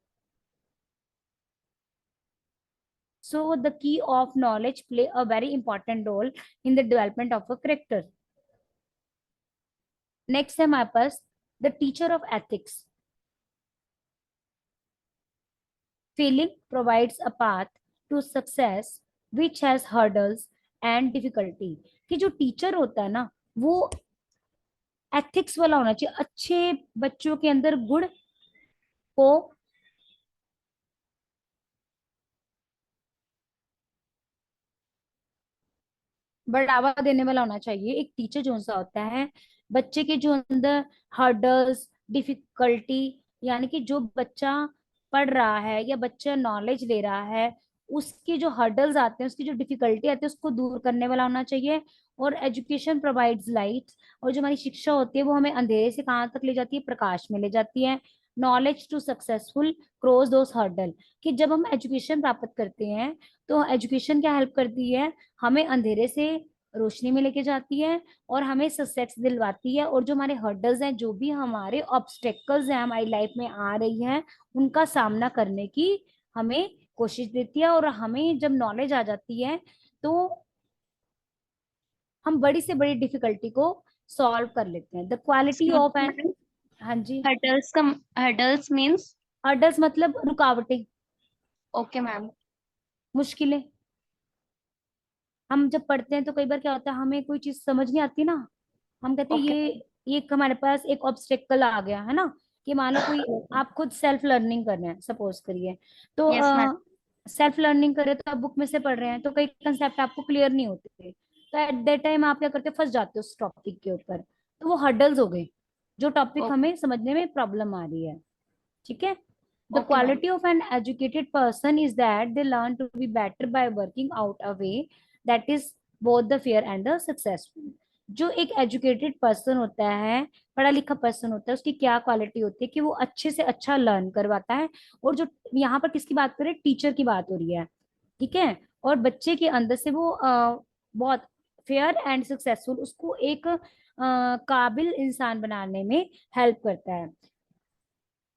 So the key of knowledge play a very important role in the development of a character. Next है हमारे पास the teacher of ethics. Feeling provides a path to success which has hurdles and difficulty। कि जो teacher होता है ना, वो ethics वाला होना चाहिए, अच्छे बच्चों के अंदर गुण को बढ़ावा देने वाला होना चाहिए। एक टीचर जो सा होता है, बच्चे के जो अंदर हर्डल्स, डिफिकल्टी, यानी कि जो बच्चा पढ़ रहा है या बच्चा नॉलेज ले रहा है, उसके जो हर्डल्स आते हैं, उसकी जो डिफिकल्टी आती है, उसको दूर करने वाला होना चाहिए। और एजुकेशन प्रोवाइड्स लाइट, और जो हमारी शिक्षा होती है, वो हमें अंधेरे से कहाँ तक ले जाती है, प्रकाश में ले जाती है। Knowledge to successful cross those hurdle. कि जब हम एजुकेशन प्राप्त करते हैं, तो एजुकेशन क्या हेल्प करती है, हमें अंधेरे से रोशनी में लेके जाती है, और हमें सक्सेस दिलवाती है। और जो हमारे हर्डल्स हैं, जो भी हमारे ऑब्स्टेकल्स हैं हमारी लाइफ में आ रही हैं, उनका सामना करने की हमें कोशिश देती है, और हमें जब नॉलेज आ जाती है तो हम बड़ी से बड़ी डिफिकल्टी को सॉल्व कर लेते हैं। द क्वालिटी ऑफ एन, हाँ जी। हर्डल्स का, हर्डल्स मीन्स? हर्डल्स मतलब रुकावटें, ओके मैम। मुश्किलें। हम जब पढ़ते हैं तो कई बार क्या होता है, हमें कोई चीज समझ नहीं आती ना, हम कहते हैं ओके। ये एक हमारे पास एक ऑब्स्टेकल आ गया है ना, कि मान लो कोई, आप खुद सेल्फ लर्निंग कर रहे हैं सपोज करिए, तो यस मैम। सेल्फ लर्निंग कर रहे हो तो आप बुक में से पढ़ रहे हैं, तो कई कंसेप्ट आपको क्लियर नहीं होते, तो एट दैट टाइम आप क्या करते हो, फंस जाते हो उस टॉपिक के ऊपर। तो वो हर्डल्स हो गए, जो टॉपिक ओके। हमें समझने में प्रॉब्लम आ रही है। ठीक है। The okay ma'am. Quality of an educated person is that they learn to be better by working out a way that is both the fair and the successful. जो एक educated person होता है, पढ़ा लिखा पर्सन होता है, उसकी क्या क्वालिटी होती है कि वो अच्छे से अच्छा लर्न करवाता है। और जो यहाँ पर किसकी बात करें, टीचर की बात हो रही है, ठीक है। और बच्चे के अंदर से वो बहुत फेयर एंड सक्सेसफुल, उसको एक काबिल इंसान बनाने में हेल्प करता है।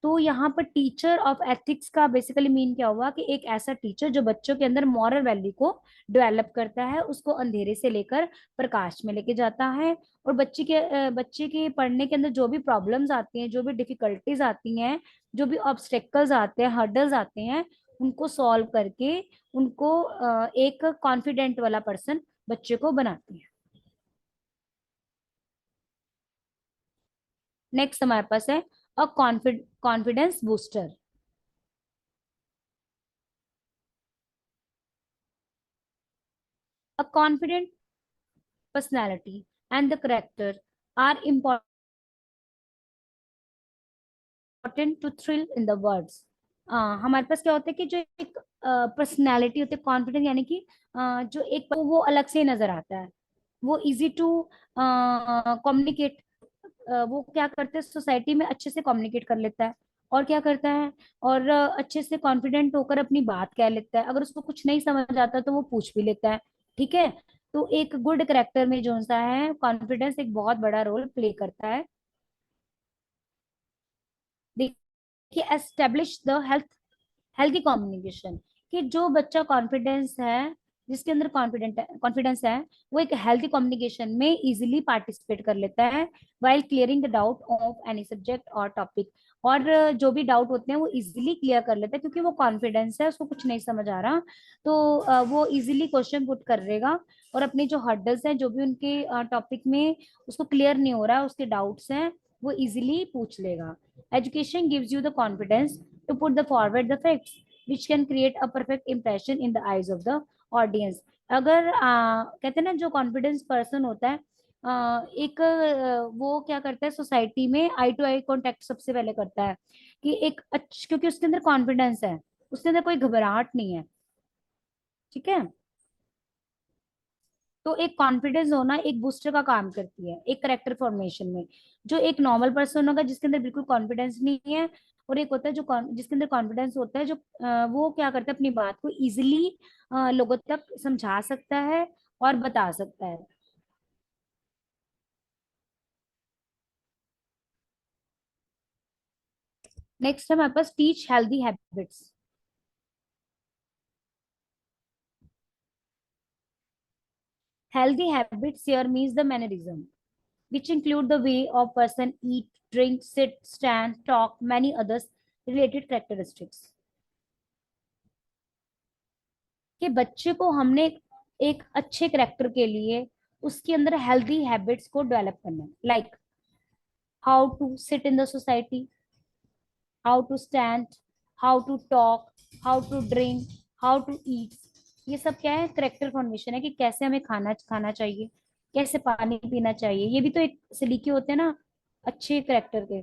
तो यहाँ पर टीचर ऑफ एथिक्स का बेसिकली मीन क्या हुआ, कि एक ऐसा टीचर जो बच्चों के अंदर मॉरल वैल्यू को डेवलप करता है, उसको अंधेरे से लेकर प्रकाश में लेके जाता है। और बच्चे के पढ़ने के अंदर जो भी प्रॉब्लम्स आती हैं, जो भी डिफिकल्टीज आती हैं, जो भी ऑब्स्टेकल्स आते हैं, हर्डल्स आते हैं, उनको सॉल्व करके उनको एक कॉन्फिडेंट वाला पर्सन बच्चे को बनाती है। नेक्स्ट हमारे पास है a confidence booster. A confident personality and the character are important to thrill in the words। हमारे पास क्या होता है कि जो एक पर्सनैलिटी होती है, कॉन्फिडेंस यानी कि जो एक वो अलग से नजर आता है, वो इजी टू कम्युनिकेट, वो क्या करते हैं सोसाइटी में अच्छे से कम्युनिकेट कर लेता है, और क्या करता है, और अच्छे से कॉन्फिडेंट होकर अपनी बात कह लेता है, अगर उसको कुछ नहीं समझ आता तो वो पूछ भी लेता है। ठीक है। तो एक गुड करेक्टर में जो सा है, कॉन्फिडेंस एक बहुत बड़ा रोल प्ले करता है। देखिए, एस्टेब्लिश द हेल्थी कम्युनिकेशन, कि जो बच्चा कॉन्फिडेंस है, जिसके अंदर कॉन्फिडेंस है, वो एक हेल्थी कम्युनिकेशन में इजीली पार्टिसिपेट कर लेता है, while clearing the doubt of any subject और टॉपिक। और जो भी डाउट होते हैं वो इजीली क्लियर कर लेता है, क्योंकि वो कॉन्फिडेंस है, उसको कुछ नहीं समझ आ रहा, तो वो इजीली क्वेश्चन पुट कर देगा, और अपने जो हर्डल्स हैं, जो भी उनके टॉपिक में उसको क्लियर नहीं हो रहा, उसके डाउट्स हैं, वो इजीली पूछ लेगा। Education gives you the confidence to put the forward the facts which can create a perfect impression in the eyes of the audience। अगर कहते हैं ना, जो कॉन्फिडेंस पर्सन होता है, एक वो क्या करता है सोसाइटी में आई टू आई कांटेक्ट सबसे पहले करता है, कि एक क्योंकि उसके अंदर कॉन्फिडेंस है, उसके अंदर कोई घबराहट नहीं है। ठीक है। तो एक कॉन्फिडेंस होना एक बूस्टर का काम करती है एक करेक्टर फॉर्मेशन में। जो एक नॉर्मल पर्सन होगा जिसके अंदर बिल्कुल कॉन्फिडेंस नहीं है, और एक होता है जो जिसके अंदर कॉन्फिडेंस होता है, जो वो क्या करता है, अपनी बात को इजिली लोगों तक समझा सकता है और बता सकता है। नेक्स्ट है हमारे पास teach healthy habits. Healthy habits here means the mannerism which include the way of person eat, drink, sit, stand, talk, many others related characteristics। कि बच्चे को हमने एक अच्छे करेक्टर के लिए उसके अंदर हेल्दी हैबिट्स को डेवलप करना है, like how to sit in the society, how to stand, how to talk, how to drink, how to eat. ये सब क्या है, करेक्टर फॉर्मेशन है, कि कैसे हमें खाना खाना चाहिए, कैसे पानी पीना चाहिए, ये भी तो एक सलीके होते हैं ना अच्छे करेक्टर के।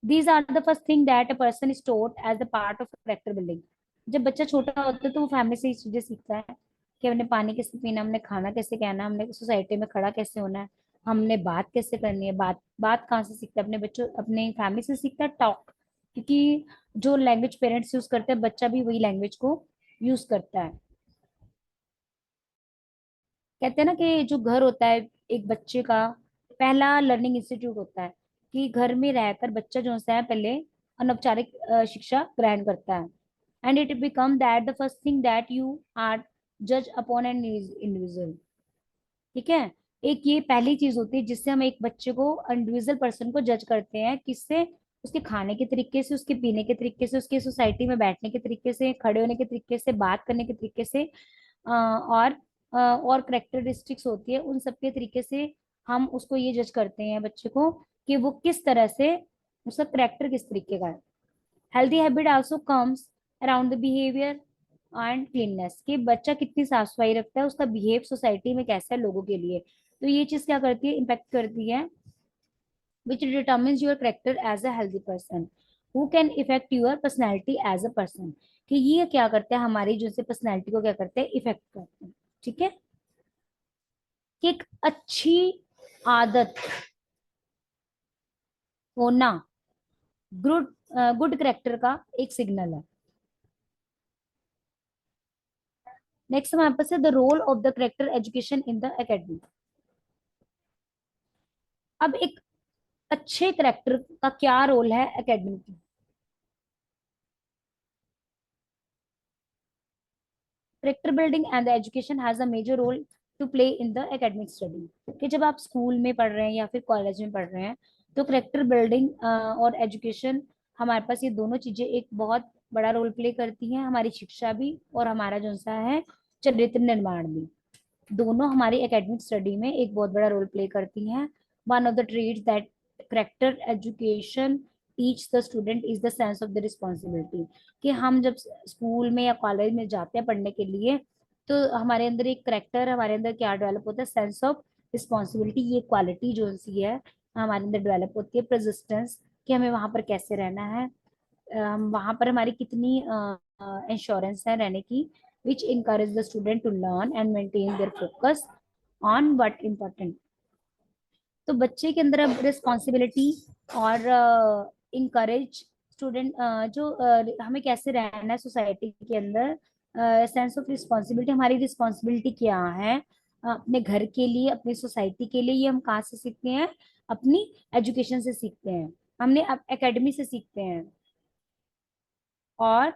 These are the first thing that a person is taught as the part of character building. जब बच्चा छोटा होता है तो वो फैमिली से ही चीजें सीखता है, कि हमने पानी कैसे पीना, हमने खाना कैसे कहना, हमने सोसाइटी में खड़ा कैसे होना है, हमने बात कैसे करनी है। बात बात कहाँ से सीखता है, अपने बच्चों अपने फैमिली से सीखता है, टॉक, क्योंकि जो लैंग्वेज पेरेंट्स यूज करते हैं बच्चा भी वही लैंग्वेज को यूज करता है। कहते हैं ना कि जो घर होता है एक बच्चे का पहला लर्निंग इंस्टीट्यूट होता है, कि घर में रहकर बच्चा जो सा है पहले अनौपचारिक शिक्षा ग्रहण करता है। and it become that the first thing that you are judge upon an individual. ठीक है, एक ये पहली चीज होती है जिससे हम एक बच्चे को, इंडिविजुअल पर्सन को जज करते हैं, किससे? उसके खाने के तरीके से, उसके पीने के तरीके से, उसके सोसाइटी में बैठने के तरीके से, खड़े होने के तरीके से, बात करने के तरीके से, और करेक्टरिस्टिक्स होती है, उन सब के तरीके से हम उसको ये जज करते हैं बच्चे को कि वो किस तरह से, उसका करेक्टर किस तरीके का है। Healthy habit also comes around the behaviour and cleanness, कि बच्चा कितनी साफ सफाई रखता है, उसका बिहेव सोसाइटी में कैसा है लोगों के लिए। तो ये चीज क्या करती है, इम्पेक्ट करती है, which determines your character as a healthy person, who can effect your personality as a person, कि ये क्या करते हैं, हमारी जो से पर्सनैलिटी को क्या करते हैं, इफेक्ट करते हैं। ठीक है, कि एक अच्छी आदत होना गुड गुड करेक्टर का एक सिग्नल है। नेक्स्ट हमारे पास है the role of the character education in the academy. अब एक अच्छे करेक्टर का क्या रोल है एकेडमी में? Character building and the education has a major role to play in the academic study, कि जब आप स्कूल में पढ़ रहे हैं या फिर कॉलेज में पढ़ रहे हैं, तो करेक्टर बिल्डिंग और एजुकेशन, हमारे पास ये दोनों चीजें एक बहुत बड़ा रोल प्ले करती हैं, हमारी शिक्षा भी और हमारा जो सा है चरित्र निर्माण भी, दोनों हमारी एकेडमिक स्टडी में एक बहुत बड़ा रोल प्ले करती हैं। One of the traits that character education teach the student is the sense of the responsibility, कि हम जब स्कूल में या कॉलेज में जाते हैं पढ़ने के लिए, तो हमारे अंदर एक करेक्टर, हमारे अंदर क्या डेवलप होता है, सेंस ऑफ रिस्पॉन्सिबिलिटी, ये क्वालिटी जो सी है हमारे अंदर डेवलप होती है। प्रेजिस्टेंस, कि हमें वहां पर कैसे रहना है, वहां पर हमारी कितनी इंश्योरेंस है रहने की, which encourage the student to learn and maintain their focus on what important। तो बच्चे के अंदर अब रिस्पॉन्सिबिलिटी और इंकरेज स्टूडेंट, जो हमें कैसे रहना है सोसाइटी के अंदर, सेंस ऑफ रिस्पॉन्सिबिलिटी, हमारी रिस्पॉन्सिबिलिटी क्या है अपने घर के लिए, अपनी सोसाइटी के लिए, ये हम कहाँ से सीखते हैं, अपनी एजुकेशन से सीखते हैं, हमने एकेडमी से सीखते हैं। और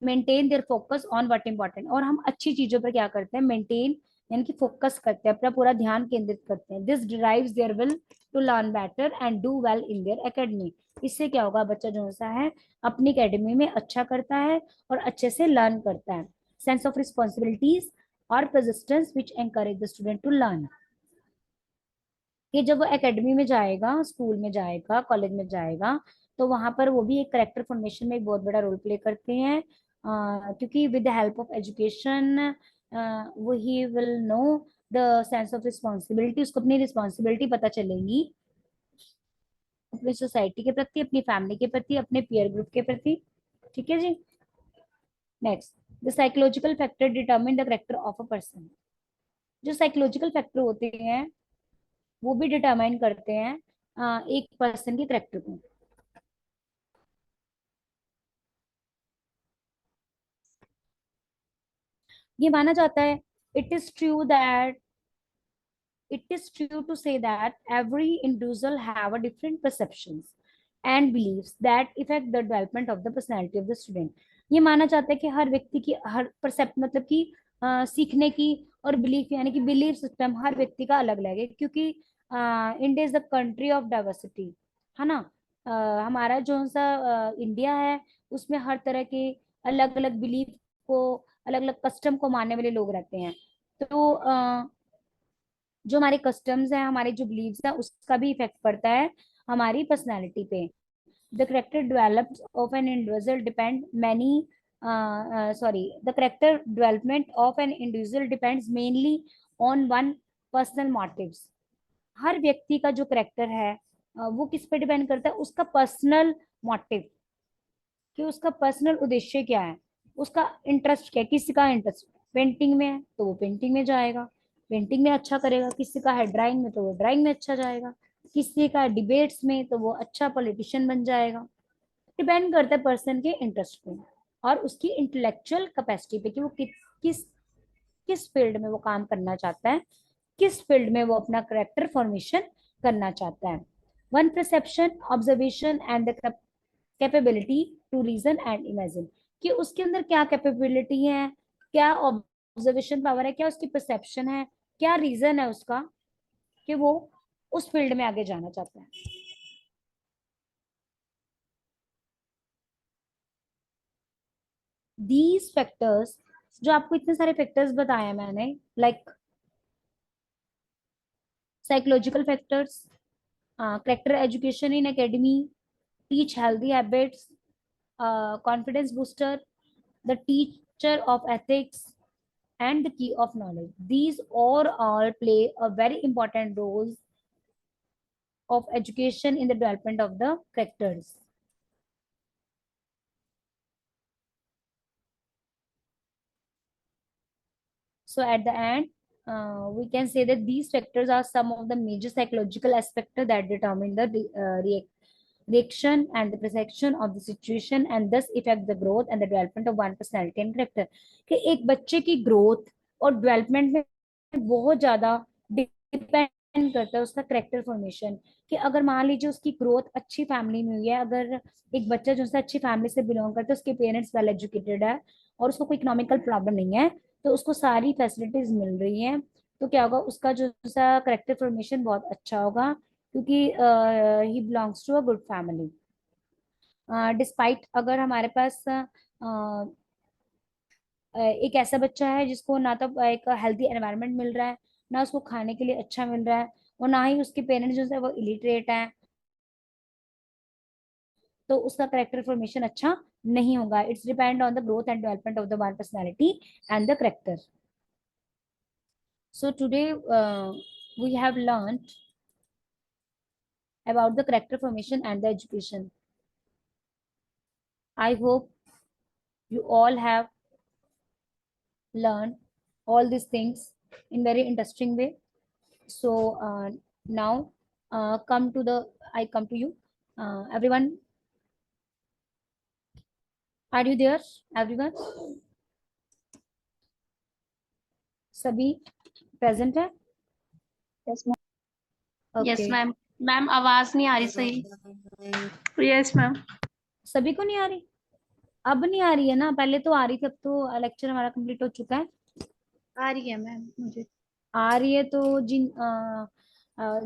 maintain their focus on what important, और हम अच्छी चीजों पर क्या करते हैं, मेंटेन यानी कि फोकस करते हैं, अपना पूरा ध्यान केंद्रित करते हैं। This drives their will to learn better and do well in their academy. इससे क्या होगा, बच्चा जो सा है अपनी एकेडमी में अच्छा करता है और अच्छे से लर्न करता है। सेंस ऑफ रिस्पॉन्सिबिलिटीज और persistence which encourage the student to learn, कि जब वो एकेडमी में जाएगा, स्कूल में जाएगा, कॉलेज में जाएगा, तो वहां पर वो भी एक करेक्टर फॉर्मेशन में एक बहुत बड़ा रोल प्ले करते हैं, क्योंकि with the help of education वो ही will know the sense of responsibility, उसको अपनी रिस्पॉन्सिबिलिटी पता चलेगी अपनी सोसाइटी के प्रति, अपनी फैमिली के प्रति, अपने पीयर ग्रुप के प्रति। ठीक है जी। Next, the psychological factor determine the character of a person. जो साइकोलॉजिकल फैक्टर होते हैं वो भी डिटरमाइन करते हैं एक पर्सन के करेक्टर को। ये माना जाता है, it is true that it is true to say that every individual have a different perceptions and beliefs that affect the development of the personality of the student। ये माना जाता है कि हर व्यक्ति की हर परसेप्ट मतलब कि सीखने की और बिलीफ यानी कि बिलीफ सिस्टम हर व्यक्ति का अलग अलग है, क्योंकि India is the country of diversity, है ना। हमारा जो सा इंडिया है उसमें हर तरह के अलग अलग बिलीफ को, अलग अलग कस्टम को मानने वाले लोग रहते हैं। तो जो हमारे कस्टम्स हैं, हमारे जो बिलीव्स हैं, उसका भी इफेक्ट पड़ता है हमारी पर्सनालिटी पे। The character develops of an individual depend many the character development of an individual depends mainly on one personal motives. हर व्यक्ति का जो करेक्टर है वो किस पे डिपेंड करता है, उसका पर्सनल मोटिव, कि उसका पर्सनल उद्देश्य क्या है, उसका इंटरेस्ट क्या है, किसी का इंटरेस्ट पेंटिंग में है तो वो पेंटिंग में जाएगा, पेंटिंग में अच्छा करेगा, किसी का है ड्राइंग में तो वो ड्राइंग में अच्छा जाएगा, किसी का डिबेट्स में तो वो अच्छा पॉलिटिशियन बन जाएगा। डिपेंड करता है पर्सन के इंटरेस्ट पे और उसकी इंटेलेक्चुअल कैपेसिटी पे कि वो किस किस फील्ड में वो काम करना चाहता है, किस फील्ड में वो अपना करेक्टर फॉर्मेशन करना चाहता है। One perception observation and the capability to reason and imagine, कि उसके अंदर क्या कैपेबिलिटी है, क्या ऑब्जर्वेशन पावर है, क्या उसकी परसेप्शन है, क्या रीजन है उसका कि वो उस फील्ड में आगे जाना चाहता है। दीज फैक्टर्स, जो आपको इतने सारे फैक्टर्स बताए मैंने, like psychological factors, character education in academy, teach healthy habits, confidence booster, the teacher of ethics, and the key of knowledge. These all play a very important role of education in the development of the characters. So at the end, we can say that these factors are some of the major psychological aspects that determine the reaction and the perception of the situation and thus affect the growth and the development of one personality and character. कि एक बच्चे की growth और development में बहुत ज्यादा depend करता है उसका करेक्टर फॉर्मेशन। कि अगर मान लीजिए उसकी ग्रोथ अच्छी फैमिली में हुई है, अगर एक बच्चा जो अच्छी फैमिली से बिलोंग करता है, उसके पेरेंट्स वेल एजुकेटेड है और उसको कोई इकोनॉमिकल प्रॉब्लम नहीं है, तो उसको सारी फैसिलिटीज मिल रही हैं, तो क्या होगा, उसका जो सा करेक्टर फॉर्मेशन बहुत अच्छा होगा, क्योंकि he belongs to a good family. Despite अगर हमारे पास एक ऐसा बच्चा है जिसको ना तो एक हेल्दी एनवायरनमेंट मिल रहा है, ना उसको खाने के लिए अच्छा मिल रहा है, और ना ही उसके पेरेंट्स जो है वो इलिटरेट है, तो उसका करेक्टर फॉर्मेशन अच्छा नहीं होगा। It's depend on the growth and development of the one personality and the character. So today we have learned about the character formation and the education. I hope you all have learned all these things in very interesting way. So now I come to you. Everyone, are you there? Everyone, सभी present है? Yes, ma'am. Yes Okay. Ma'am. Ma'am आवाज नहीं आ रही सही। Yes ma'am. सभी को नहीं आ रही? अब नहीं आ रही है ना, पहले तो आ रही थी, अब तो लेक्चर हमारा कंप्लीट हो चुका है। आ रही है मैम मुझे। आ रही है तो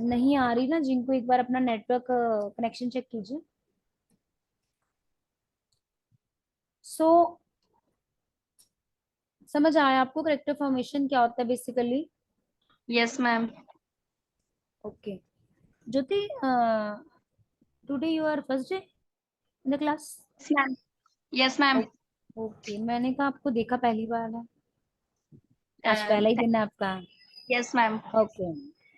नहीं आ रही ना, जिनको एक बार अपना नेटवर्क कनेक्शन चेक कीजिए। सो समझ आया आपको करेक्टर फॉर्मेशन क्या होता है basically? Yes ma'am. Okay Jyoti, today you are first day in the class? Ma'am. Yes ma'am. Okay, मैंने कहा आपको देखा पहली बार है, आज पहला ही दिन है आपका। Yes ma'am. ओके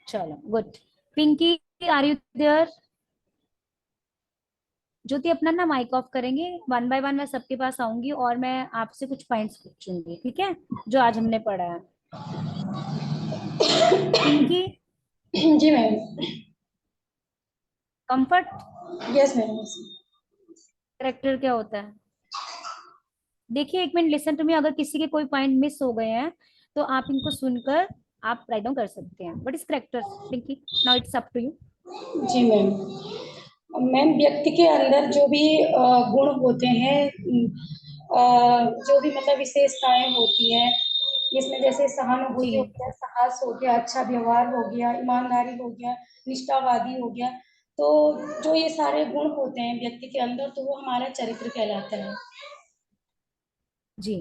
चलो good. Pinki, are you there? Jyoti अपना ना माइक ऑफ करेंगे, वन बाय वन मैं सबके पास आऊंगी और मैं आपसे कुछ पॉइंट्स पूछूंगी, ठीक है, जो आज हमने पढ़ा है। पिंकी, जी ma'am. Comfort yes ma'am. Character क्या होता है? देखिए एक मिनट, लिसन टू मी, अगर किसी के कोई पॉइंट मिस हो गए हैं तो आप इनको सुनकर आप राइट डाउन कर सकते हैं। What is character Pinky? Now it's up to you. जी मैम। मैम व्यक्ति के अंदर जो भी गुण होते हैं, जो भी मतलब विशेषताएं होती हैं, जिसमें जैसे जी सहानुभूति हो गया, साहस हो गया, अच्छा व्यवहार हो गया, ईमानदारी हो गया, निष्ठावादी हो गया, तो जो ये सारे गुण होते हैं व्यक्ति के अंदर, तो वो हमारा चरित्र कहलाता है। जी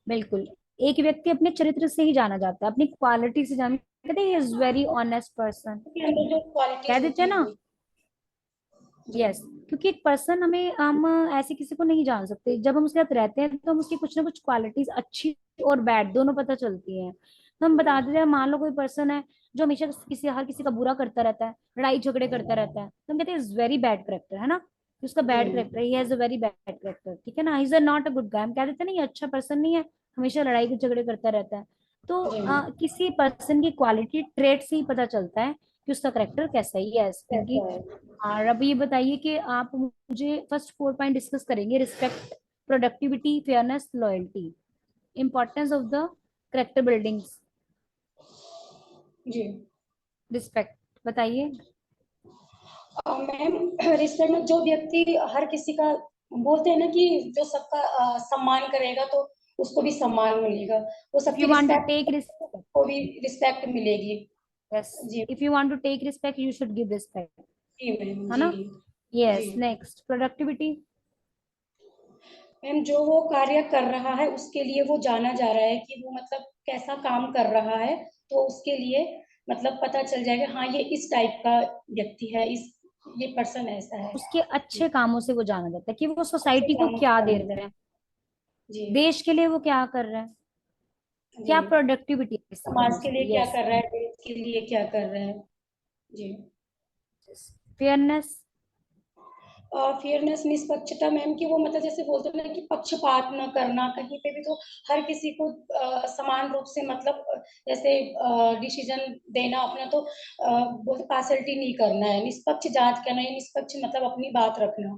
बिल्कुल, एक व्यक्ति अपने चरित्र से ही जाना जाता है, अपनी क्वालिटी से जाना, कहते हैं इज वेरी ऑनेस्ट पर्सन, के अंदर जो कह क्वालिटीज देते होती हैं है ना। वही। यस, क्योंकि एक पर्सन हम ऐसे किसी को नहीं जान सकते, जब हम उसके साथ रहते हैं तो हम उसकी कुछ ना कुछ क्वालिटीज अच्छी और बैड दोनों पता चलती हैं। तो हम बता देते हैं, मान लो कोई पर्सन है जो हमेशा हर किसी का बुरा करता रहता है, लड़ाई झगड़े करता रहता है, तो हम कहते हैं इज वेरी बैड करेक्टर, है ना, कि उसका जी bad ma'am. Character, he has a very bad character, ठीक है ना, he is not a good guy, हम कह देते हैं ना ये अच्छा पर्सन नहीं है, हमेशा लड़ाई के झगड़े करता रहता है। तो जी मैम। किसी पर्सन की क्वालिटी ट्रेट से ही पता चलता है कि उसका करेक्टर कैसा ही है, कैसा क्योंकि। है? और अब ये बताइए कि आप मुझे फर्स्ट 4 पॉइंट डिस्कस करेंगे, respect, productivity, fairness, loyalty, importance of the character buildings. जी। रिस्पेक्ट बताइए। मैम, रिस्पेक्ट में जो व्यक्ति हर किसी का, बोलते हैं ना कि जो सबका सम्मान करेगा तो उसको भी सम्मान मिलेगा, वो इफ यू सबकी want to respect take respect, को भी रिस्पेक्ट मिलेगी। यस, जी if you want to take respect you should give respect, जी मैम, है जी ना? जी। Yes, next productivity. मैम, जो वो कार्य कर रहा है उसके लिए वो जाना जा रहा है कि वो मतलब कैसा काम कर रहा है, तो उसके लिए मतलब पता चल जाएगा, हाँ ये इस टाइप का व्यक्ति है, इस ये पर्सन ऐसा है। उसके अच्छे कामों से वो जाना जाता है कि वो अच्छे सोसाइटी को कामों से क्या दे जाना रहे जाता हैं, है। जी देश के लिए वो क्या कर रहे हैं, जी। क्या प्रोडक्टिविटी है समाज बेसिकली के लिए उसकी। क्या यस, कर रहा है, देश के लिए क्या कर रहा है। जी। फेयरनेस। फेयरनेस, निष्पक्षता मैम, कि वो मतलब जैसे बोलते हैं ना कि पक्षपात न करना कहीं पे भी, तो हर किसी को समान रूप से मतलब जैसे डिसीजन देना अपना, तो बोलते पार्शलिटी नहीं करना है, निष्पक्ष जांच करना है, निष्पक्ष मतलब अपनी बात रखना।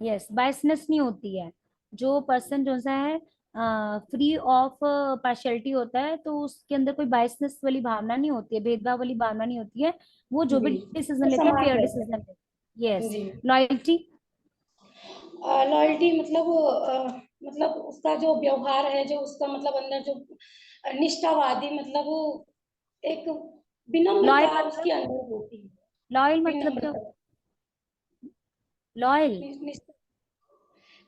यस, बायसनेस नहीं होती है, जो पर्सन जो सा है फ्री ऑफ पार्शियलिटी होता है, तो उसके अंदर कोई बायसनेस वाली भावना नहीं होती है, भेदभाव वाली भावना नहीं होती है, वो जो भी जी, डिसीजन वो लेता है समान फेयर रहता डिसीजन है। लेता है। यस। जी। लॉयल्टी। लॉयल्टी मतलब मतलब उसका जो व्यवहार है, जो उसका मतलब अंदर जो निष्ठावादी, मतलब वो एक लॉयल विनम्रता मतलब, उसके अंदर होती है। लॉयल मतलब क्या? विनम्रता। लॉयल, लॉयल्टी मतलब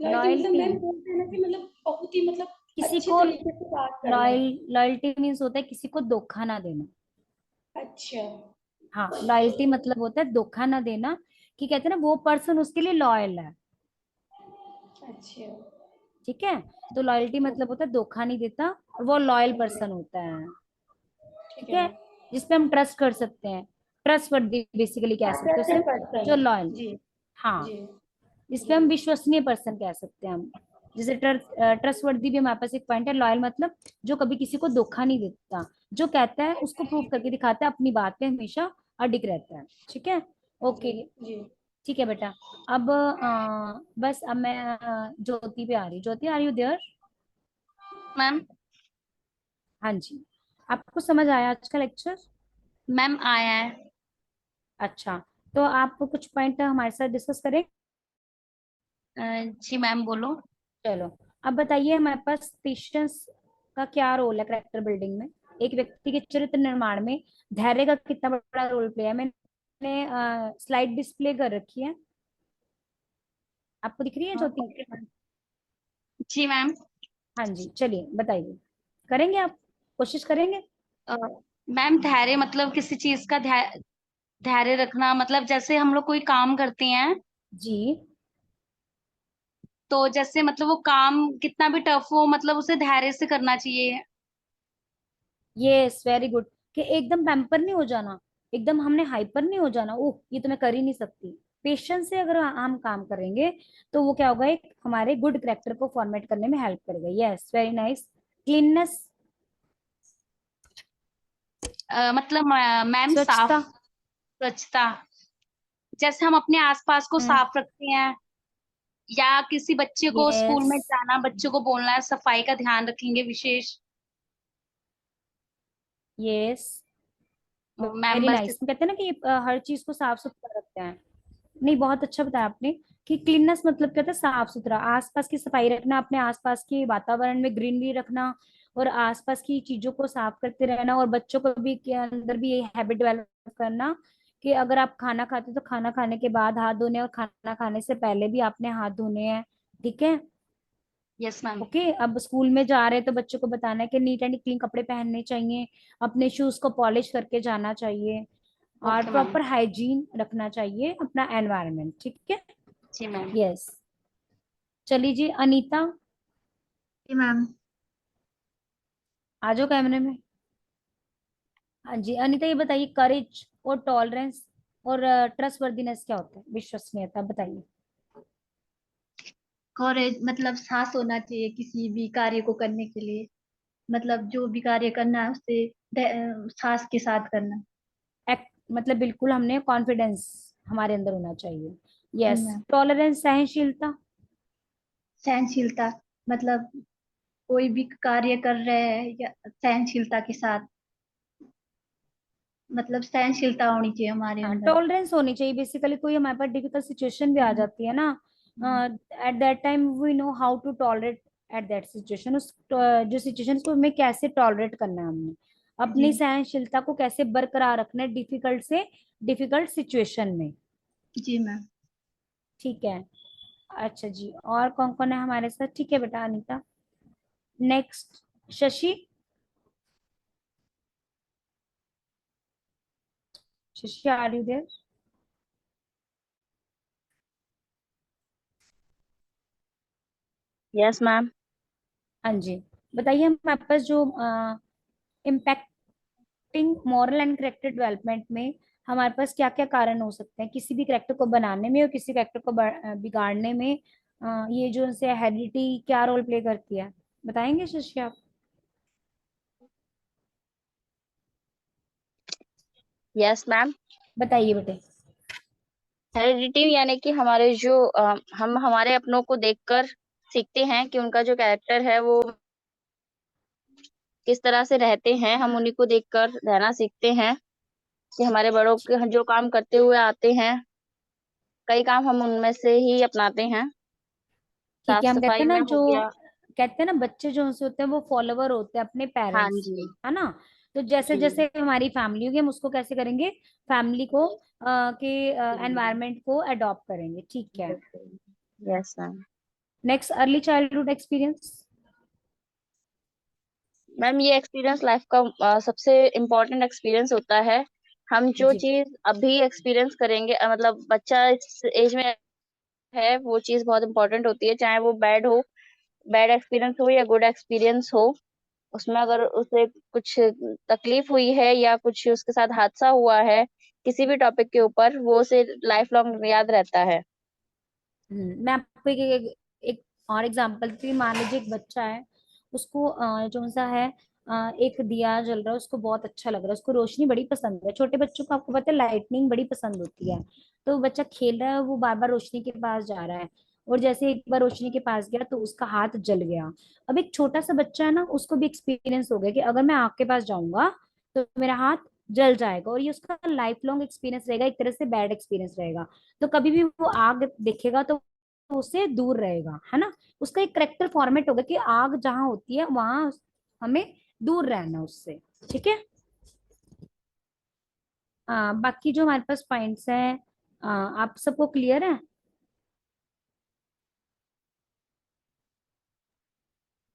लॉयल्टी मैम बोलते हैं ना कि मतलब बहुत ही मतलब किसी अच्छे को, तरीके से बात करना। लॉयल्टी मीन्स होता है किसी को धोखा ना देना। अच्छा हाँ, लॉयल्टी मतलब होता है धोखा ना देना, कि कहते हैं ना वो पर्सन उसके लिए लॉयल है। अच्छा। ठीक है, तो लॉयल्टी मतलब होता है धोखा नहीं देता, और वो लॉयल ओके, पर्सन होता है। ठीक ठीक है। है, जिसपे हम ट्रस्ट कर सकते हैं, ट्रस्ट वर्दी बेसिकली कह सकते हैं अट्रैक्टिव उसे, पर्सन। जो लॉयल। जी हाँ, जी इसपे जी। हम विश्वसनीय पर्सन कह सकते हैं हम। जैसे ट्रस्ट वर्दी भी हमारे पास एक पॉइंट है। लॉयल मतलब जो कभी किसी को धोखा नहीं देता, जो कहता है उसको प्रूव करके दिखाता है, अपनी बात पे हमेशा अडिग रहता है। ठीक है, जी ओके। जी। ठीक है बेटा, अब बस अब मैं ज्योति पे आ रही। ज्योति, आर यू देयर? मैम। हाँ जी, आपको समझ आया आज का लेक्चर? मैम आया है। अच्छा, तो आप कुछ पॉइंट हमारे साथ डिस्कस करें। जी मैम बोलो। चलो, अब बताइए हमारे पास पेशेंस का क्या रोल है कैरेक्टर बिल्डिंग में, एक व्यक्ति के चरित्र निर्माण में धैर्य का कितना बड़ा रोल प्ले है। मैंने स्लाइड डिस्प्ले कर रखी है, आपको दिख रही है हाँ ज्योति? Okay ma'am. जी मैम। हाँ जी, चलिए बताइए, करेंगे आप, कोशिश करेंगे? अ, मैम धैर्य मतलब किसी चीज का धैर्य रखना, मतलब जैसे हम लोग कोई काम करते हैं, जी, तो जैसे मतलब वो काम कितना भी टफ हो, मतलब उसे धैर्य से करना चाहिए। Yes, very good. कि एकदम पैम्पर नहीं हो जाना, एकदम हमने हाइपर नहीं हो जाना, ओह ये तो मैं कर ही नहीं सकती। पेशेंस से अगर हम काम करेंगे तो वो क्या होगा, एक हमारे गुड करेक्टर को फॉर्मेट करने में हेल्प करेगा। Yes, very nice. क्लीननेस, मतलब मैम साफ, स्वच्छता। स्वच्छता, जैसे हम अपने आसपास को हम्म, साफ रखते हैं, या किसी बच्चे को स्कूल यस, में जाना, बच्चों को बोलना है सफाई का ध्यान रखेंगे विशेष। यस, मैम वेरी बस नाइस। कहते हैं ना कि हर चीज को साफ सुथरा रखते हैं। नहीं, बहुत अच्छा बताया आपने कि क्लीननेस मतलब क्या होता है, साफ सुथरा, आसपास की सफाई रखना, अपने आसपास के वातावरण में ग्रीनरी रखना, और आसपास की चीजों को साफ करते रहना, और बच्चों को भी के अंदर भी ये हैबिट डेवलप करना कि अगर आप खाना खाते हो तो खाना खाने के बाद हाथ धोने, और खाना खाने से पहले भी आपने हाथ धोने हैं। ठीक है, यस मैम। ओके। अब स्कूल में जा रहे हैं तो बच्चों को बताना है कि नीट एंड क्लीन कपड़े पहनने चाहिए, अपने शूज को पॉलिश करके जाना चाहिए, और ओके मैम। प्रॉपर हाइजीन रखना चाहिए अपना एनवायरनमेंट। ठीक है, जी मैम। यस। चलिए जी, अनीता, जी मैम। आ जाओ कैमरे में। हाँ जी अनीता, ये बताइए करेज और टॉलरेंस और ट्रस्ट वर्दीनेस क्या होता है, विश्वसनीयता, बताइए। कॉरेज मतलब साहस होना चाहिए किसी भी कार्य को करने के लिए, मतलब जो भी कार्य करना है उससे साहस के साथ करना। एक्ट मतलब बिल्कुल हमने कॉन्फिडेंस हमारे अंदर होना चाहिए। जी यस। मैम। टॉलरेंस, सहनशीलता। सहनशीलता मतलब कोई भी कार्य कर रहे हैं या सहनशीलता के साथ। मतलब सहनशीलता होनी चाहिए हमारे हाँ, अंदर। टॉलरेंस होनी चाहिए बेसिकली। कोई हमारे पास डिफिकल्ट सिचुएशन भी आ हम्म, जाती है ना, hmm, at that time we know how to tolerate at that situation. उस जो सिचुएशन को हमें कैसे टॉलरेट करना है, हमने जी। अपनी सहनशीलता को कैसे बरकरार रखना है डिफिकल्ट से डिफिकल्ट सिचुएशन में। जी मैम। ठीक है। अच्छा जी, और कौन कौन है हमारे साथ? ठीक है बेटा Anita. Next Shashi. Shashi are you there? Yes ma'am. हाँ जी, बताइए हमारे पास जो impacting moral and character development में हमारे पास क्या क्या कारण हो सकते हैं किसी भी कैरेक्टर को बनाने में और किसी कैरेक्टर को बिगाड़ने में? ये जो से हेरिडिटी क्या रोल प्ले करती है, बताएंगे शशि आप? Yes ma'am. बताइए बेटे। हेरिडिटी यानी कि हमारे जो हम हमारे अपनों को देखकर सीखते हैं कि उनका जो कैरेक्टर है वो किस तरह से रहते हैं, हम उन्हीं को देखकर रहना सीखते हैं। कि हमारे बड़ों के जो काम करते हुए आते हैं, कई काम हम उनमें से ही अपनाते हैं। ठीक साफ है, हम कहते सफाई हैं ना में हो जो गया। कहते हैं ना बच्चे जो से होते हैं वो फॉलोवर होते हैं अपने हाँ पेरेंट्स के, जी। है ना? तो जैसे जी। जैसे हमारी फैमिली होगी हम उसको कैसे करेंगे, फैमिली को के एनवायरनमेंट को अडॉप्ट करेंगे। ठीक है। Yes ma'am. Next early childhood experience. Ma'am ये एक्सपीरियंस लाइफ का सबसे इम्पोर्टेंट एक्सपीरियंस होता है। हम जो जी। चीज अभी एक्सपीरियंस करेंगे, मतलब बच्चा इस एज में है, वो चीज बहुत इंपॉर्टेंट होती है, चाहे वो बैड एक्सपीरियंस हो या गुड एक्सपीरियंस हो। उसमें अगर उसे कुछ तकलीफ हुई है या कुछ उसके साथ हादसा हुआ है किसी भी टॉपिक के ऊपर, वो उसे लाइफ लॉन्ग याद रहता है। मैं आपको एक और एग्जांपल दी। मान लीजिए एक बच्चा है, उसको जो सा है एक दिया जल रहा है, उसको बहुत अच्छा लग रहा है, उसको रोशनी बड़ी पसंद है। छोटे बच्चों को आपको पता है लाइटनिंग बड़ी पसंद होती है। तो बच्चा खेल रहा है, वो बार बार रोशनी के पास जा रहा है, और जैसे एक बार रोशनी के पास गया तो उसका हाथ जल गया। अब एक छोटा सा बच्चा है ना, उसको भी एक्सपीरियंस हो गया कि अगर मैं आग के पास जाऊंगा तो मेरा हाथ जल जाएगा, और ये उसका लाइफ लॉन्ग एक्सपीरियंस रहेगा, एक तरह से बैड एक्सपीरियंस रहेगा। तो कभी भी वो आग देखेगा तो उससे दूर रहेगा, है ना? उसका एक करेक्टर फॉर्मेट होगा कि आग जहां होती है वहां हमें दूर रहना उससे। ठीक है। बाकी जो हमारे पास पॉइंट्स हैं, आप सबको क्लियर है?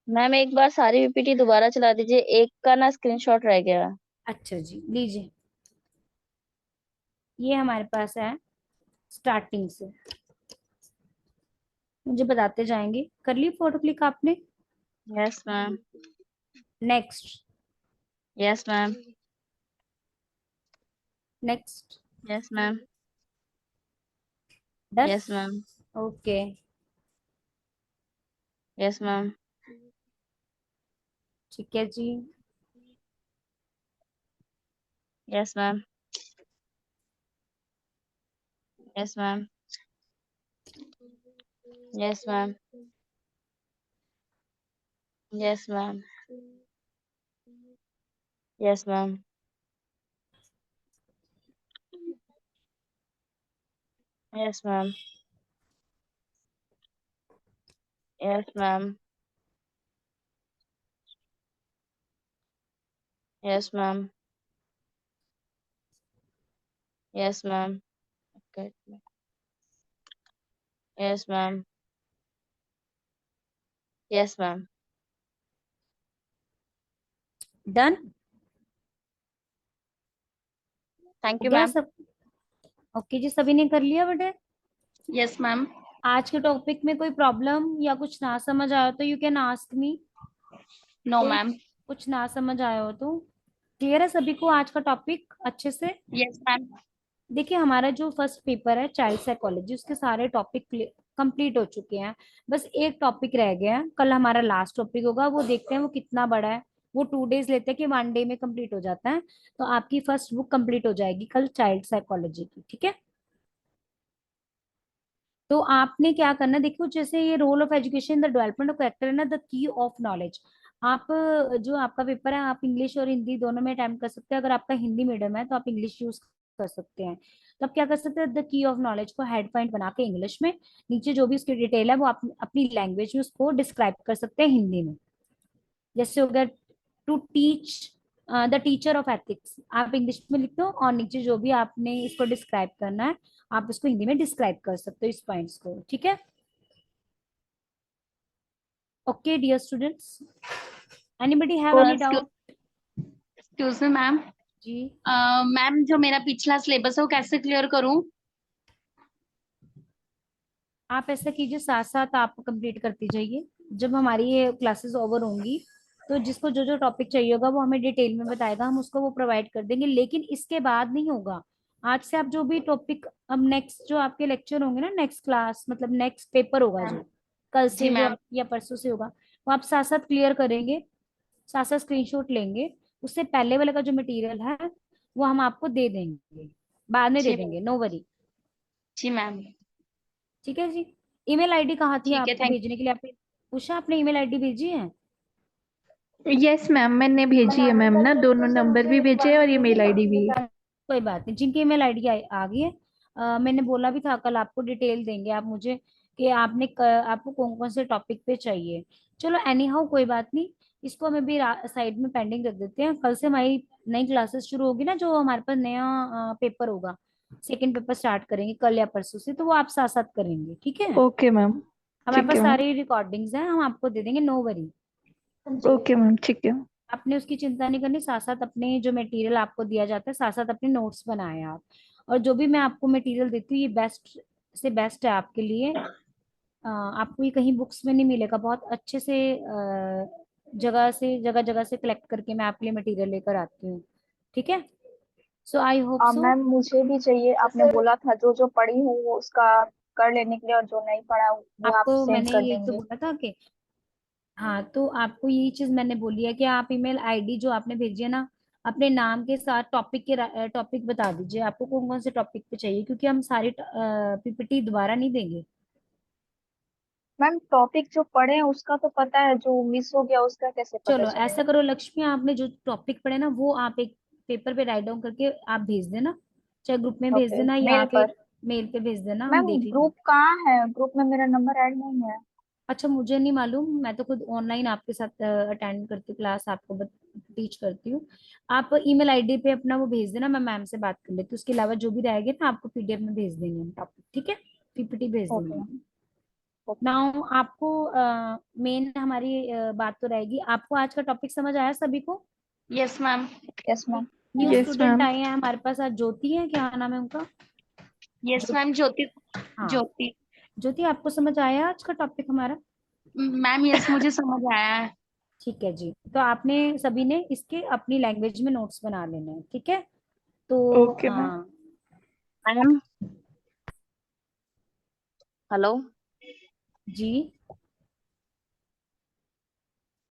मैम एक बार सारी पीपीटी दोबारा चला दीजिए, एक का ना स्क्रीनशॉट रह गया। अच्छा जी, लीजिए। ये हमारे पास है स्टार्टिंग से, मुझे बताते जाएंगे। कर ली फोटो क्लिक आपने? Yes ma'am. Next. Yes ma'am. Next. Yes ma'am. Done. Yes ma'am. Okay. Yes ma'am. ठीक है जी। Yes ma'am. Yes ma'am. Yes ma'am. Yes ma'am. Yes ma'am. Yes ma'am. Yes ma'am. Yes ma'am. Yes ma'am. Yes ma'am. Yes ma'am. Done. Thank हो you गया ma'am. सब? Okay जी, सभी ने कर लिया बेटे? Yes ma'am. आज के टॉपिक में कोई प्रॉब्लम या कुछ ना समझ आया तो you can ask me. No कोई मैम। कुछ ना समझ आया हो तो? क्लियर है सभी को आज का टॉपिक अच्छे से? Yes ma'am. देखिए हमारा जो फर्स्ट पेपर है चाइल्ड साइकोलॉजी, उसके सारे टॉपिक कंप्लीट हो चुके हैं। बस एक टॉपिक रह गया है, कल हमारा लास्ट टॉपिक होगा, वो देखते हैं वो कितना बड़ा है। वो 2 डेज लेते हैं कि 1 डे में कंप्लीट हो जाता है। तो आपकी फर्स्ट बुक कंप्लीट हो जाएगी कल चाइल्ड साइकोलॉजी की। ठीक है। तो आपने क्या करना है, देखो जैसे ये role of education the development of character है ना, द की ऑफ नॉलेज। आप जो आपका पेपर है आप इंग्लिश और हिंदी दोनों में अटेम्प्ट कर सकते हैं। अगर आपका हिंदी मीडियम है तो आप इंग्लिश यूज कर सकते हैं। तो आप क्या कर सकते हैं, द की ऑफ नॉलेज को हेड पॉइंट बना के इंग्लिश में, नीचे जो भी उसकी डिटेल है वो आप अपनी लैंग्वेज में उसको डिस्क्राइब कर सकते हैं हिंदी में। जैसे हो गया to teach the teacher of ethics, आप इंग्लिश में लिखते हो और नीचे जो भी आपने इसको डिस्क्राइब करना है आप इसको हिंदी में डिस्क्राइब कर सकते हो इस पॉइंट्स को। ठीक है, okay dear students, anybody have any doubt? Excuse me ma'am, जी मैम जो मेरा पिछला सिलेबस है वो कैसे क्लियर करूं? आप ऐसा कीजिए, साथ साथ आप कंप्लीट करती जाइए। जब हमारी ये क्लासेस ओवर होंगी तो जिसको जो जो टॉपिक चाहिए होगा वो हमें डिटेल में बताएगा, हम उसको वो प्रोवाइड कर देंगे। लेकिन इसके बाद नहीं होगा, आज से आप जो भी टॉपिक, अब नेक्स्ट जो आपके लेक्चर होंगे ना, नेक्स्ट क्लास मतलब नेक्स्ट पेपर होगा जो कल जी से जो मैम। या परसों से होगा, वो आप साथ साथ क्लियर करेंगे, साथ साथ स्क्रीनशॉट लेंगे। उससे पहले वाले का जो मटेरियल है वो हम आपको दे देंगे, बाद में दे जी देंगे, नो वरी। जी मैम। ठीक है जी। ईमेल आईडी कहाँ थी ठीक है, आपको थैंक। भेजने के लिए? आपने पूछा, आपने ईमेल आईडी भेजी है? यस मैम, मैंने भेजी है मैम ना, दोनों नंबर भी भेजे हैं और ईमेल आईडी भी। कोई बात नहीं, जिनकी ईमेल आईडी आ गई है, मैंने बोला भी था कल आपको डिटेल देंगे आप मुझे कि आपको कौन कौन से टॉपिक पे चाहिए। चलो एनी हाउ कोई बात नहीं, इसको हमें भी साइड में पेंडिंग रख देते हैं। कल से हमारी नई क्लासेस शुरू होगी ना, जो हमारे पास नया पेपर होगा, सेकंड पेपर स्टार्ट करेंगे कल या परसों से, तो वो आप साथ साथ करेंगे। ठीक है, ओके मैम, हमारे ठीक पास है मैम। सारी रिकॉर्डिंग्स हैं, हम आपको दे देंगे, नो वरी। ओके मैम, ठीक है। आपने उसकी चिंता नहीं करनी, साथ साथ अपने जो मटेरियल आपको दिया जाता है साथ साथ अपने नोट्स बनाए आप। और जो भी मैं आपको मटेरियल देती हूँ ये बेस्ट से बेस्ट है आपके लिए। आपको ये कहीं बुक्स में नहीं मिलेगा, बहुत अच्छे से जगह जगह से कलेक्ट करके मैं आपके लिए मटेरियल लेकर आती हूँ। ठीक है, सो आई होप सो। मैम मुझे भी चाहिए, आपने बोला था जो जो पढ़ी हूँ वो उसका कर लेने के लिए, और जो नहीं पढ़ा वो आप आपको सेंड मैंने कर यही तो देंगे। बोला था कि हाँ, तो आपको यही चीज मैंने बोली है कि आप ईमेल आईडी जो आपने भेजी है ना, अपने नाम के साथ टॉपिक बता दीजिए आपको कौन कौन से टॉपिक पे चाहिए, क्योंकि हम सारी पीपीटी दोबारा नहीं देंगे। मैम टॉपिक जो पढ़े हैं उसका तो पता है, जो मिस हो गया उसका कैसे पता चलो ऐसा चलेगा? करो लक्ष्मी, आपने जो टॉपिक पढ़े ना वो आप एक पेपर पे राइट डाउन करके आप भेज देना, चाहे ग्रुप में भेज ओके, देना या मेल पर। फिर मेल पे भेज देना, हम मैम देख लेंगे। ग्रुप कहाँ है? ग्रुप में मेरा नंबर ऐड नहीं है। अच्छा, मुझे नहीं मालूम, मैं तो खुद ऑनलाइन आपके साथ अटेंड करती हूँ क्लास, आपको टीच करती हूँ। आप ईमेल आईडी पे अपना वो भेज देना, मैं मैम से बात कर लेती हूँ, उसके अलावा जो भी रहेगा ना आपको पीडीएफ में भेज देंगे हम टॉपिक। ठीक है, पीपीटी भेज ओके देंगे। मैम। ओके। नाउ आपको मेन हमारी बात तो रहेगी, आपको आज का टॉपिक समझ आया सभी को? Yes ma'am. Yes ma'am. New yes student ma'am. आए हैं हमारे पास आज, ज्योति है, क्या नाम है उनका? यस मैम, ज्योति। हाँ, ज्योति। ज्योति आपको समझ आया आज का टॉपिक हमारा? मैम यस, मुझे समझ आया है। ठीक है जी, तो आपने सभी ने इसके अपनी लैंग्वेज में नोट्स बना लेने हैं। ठीक है, तो ओके मैम। Ma'am hello. जी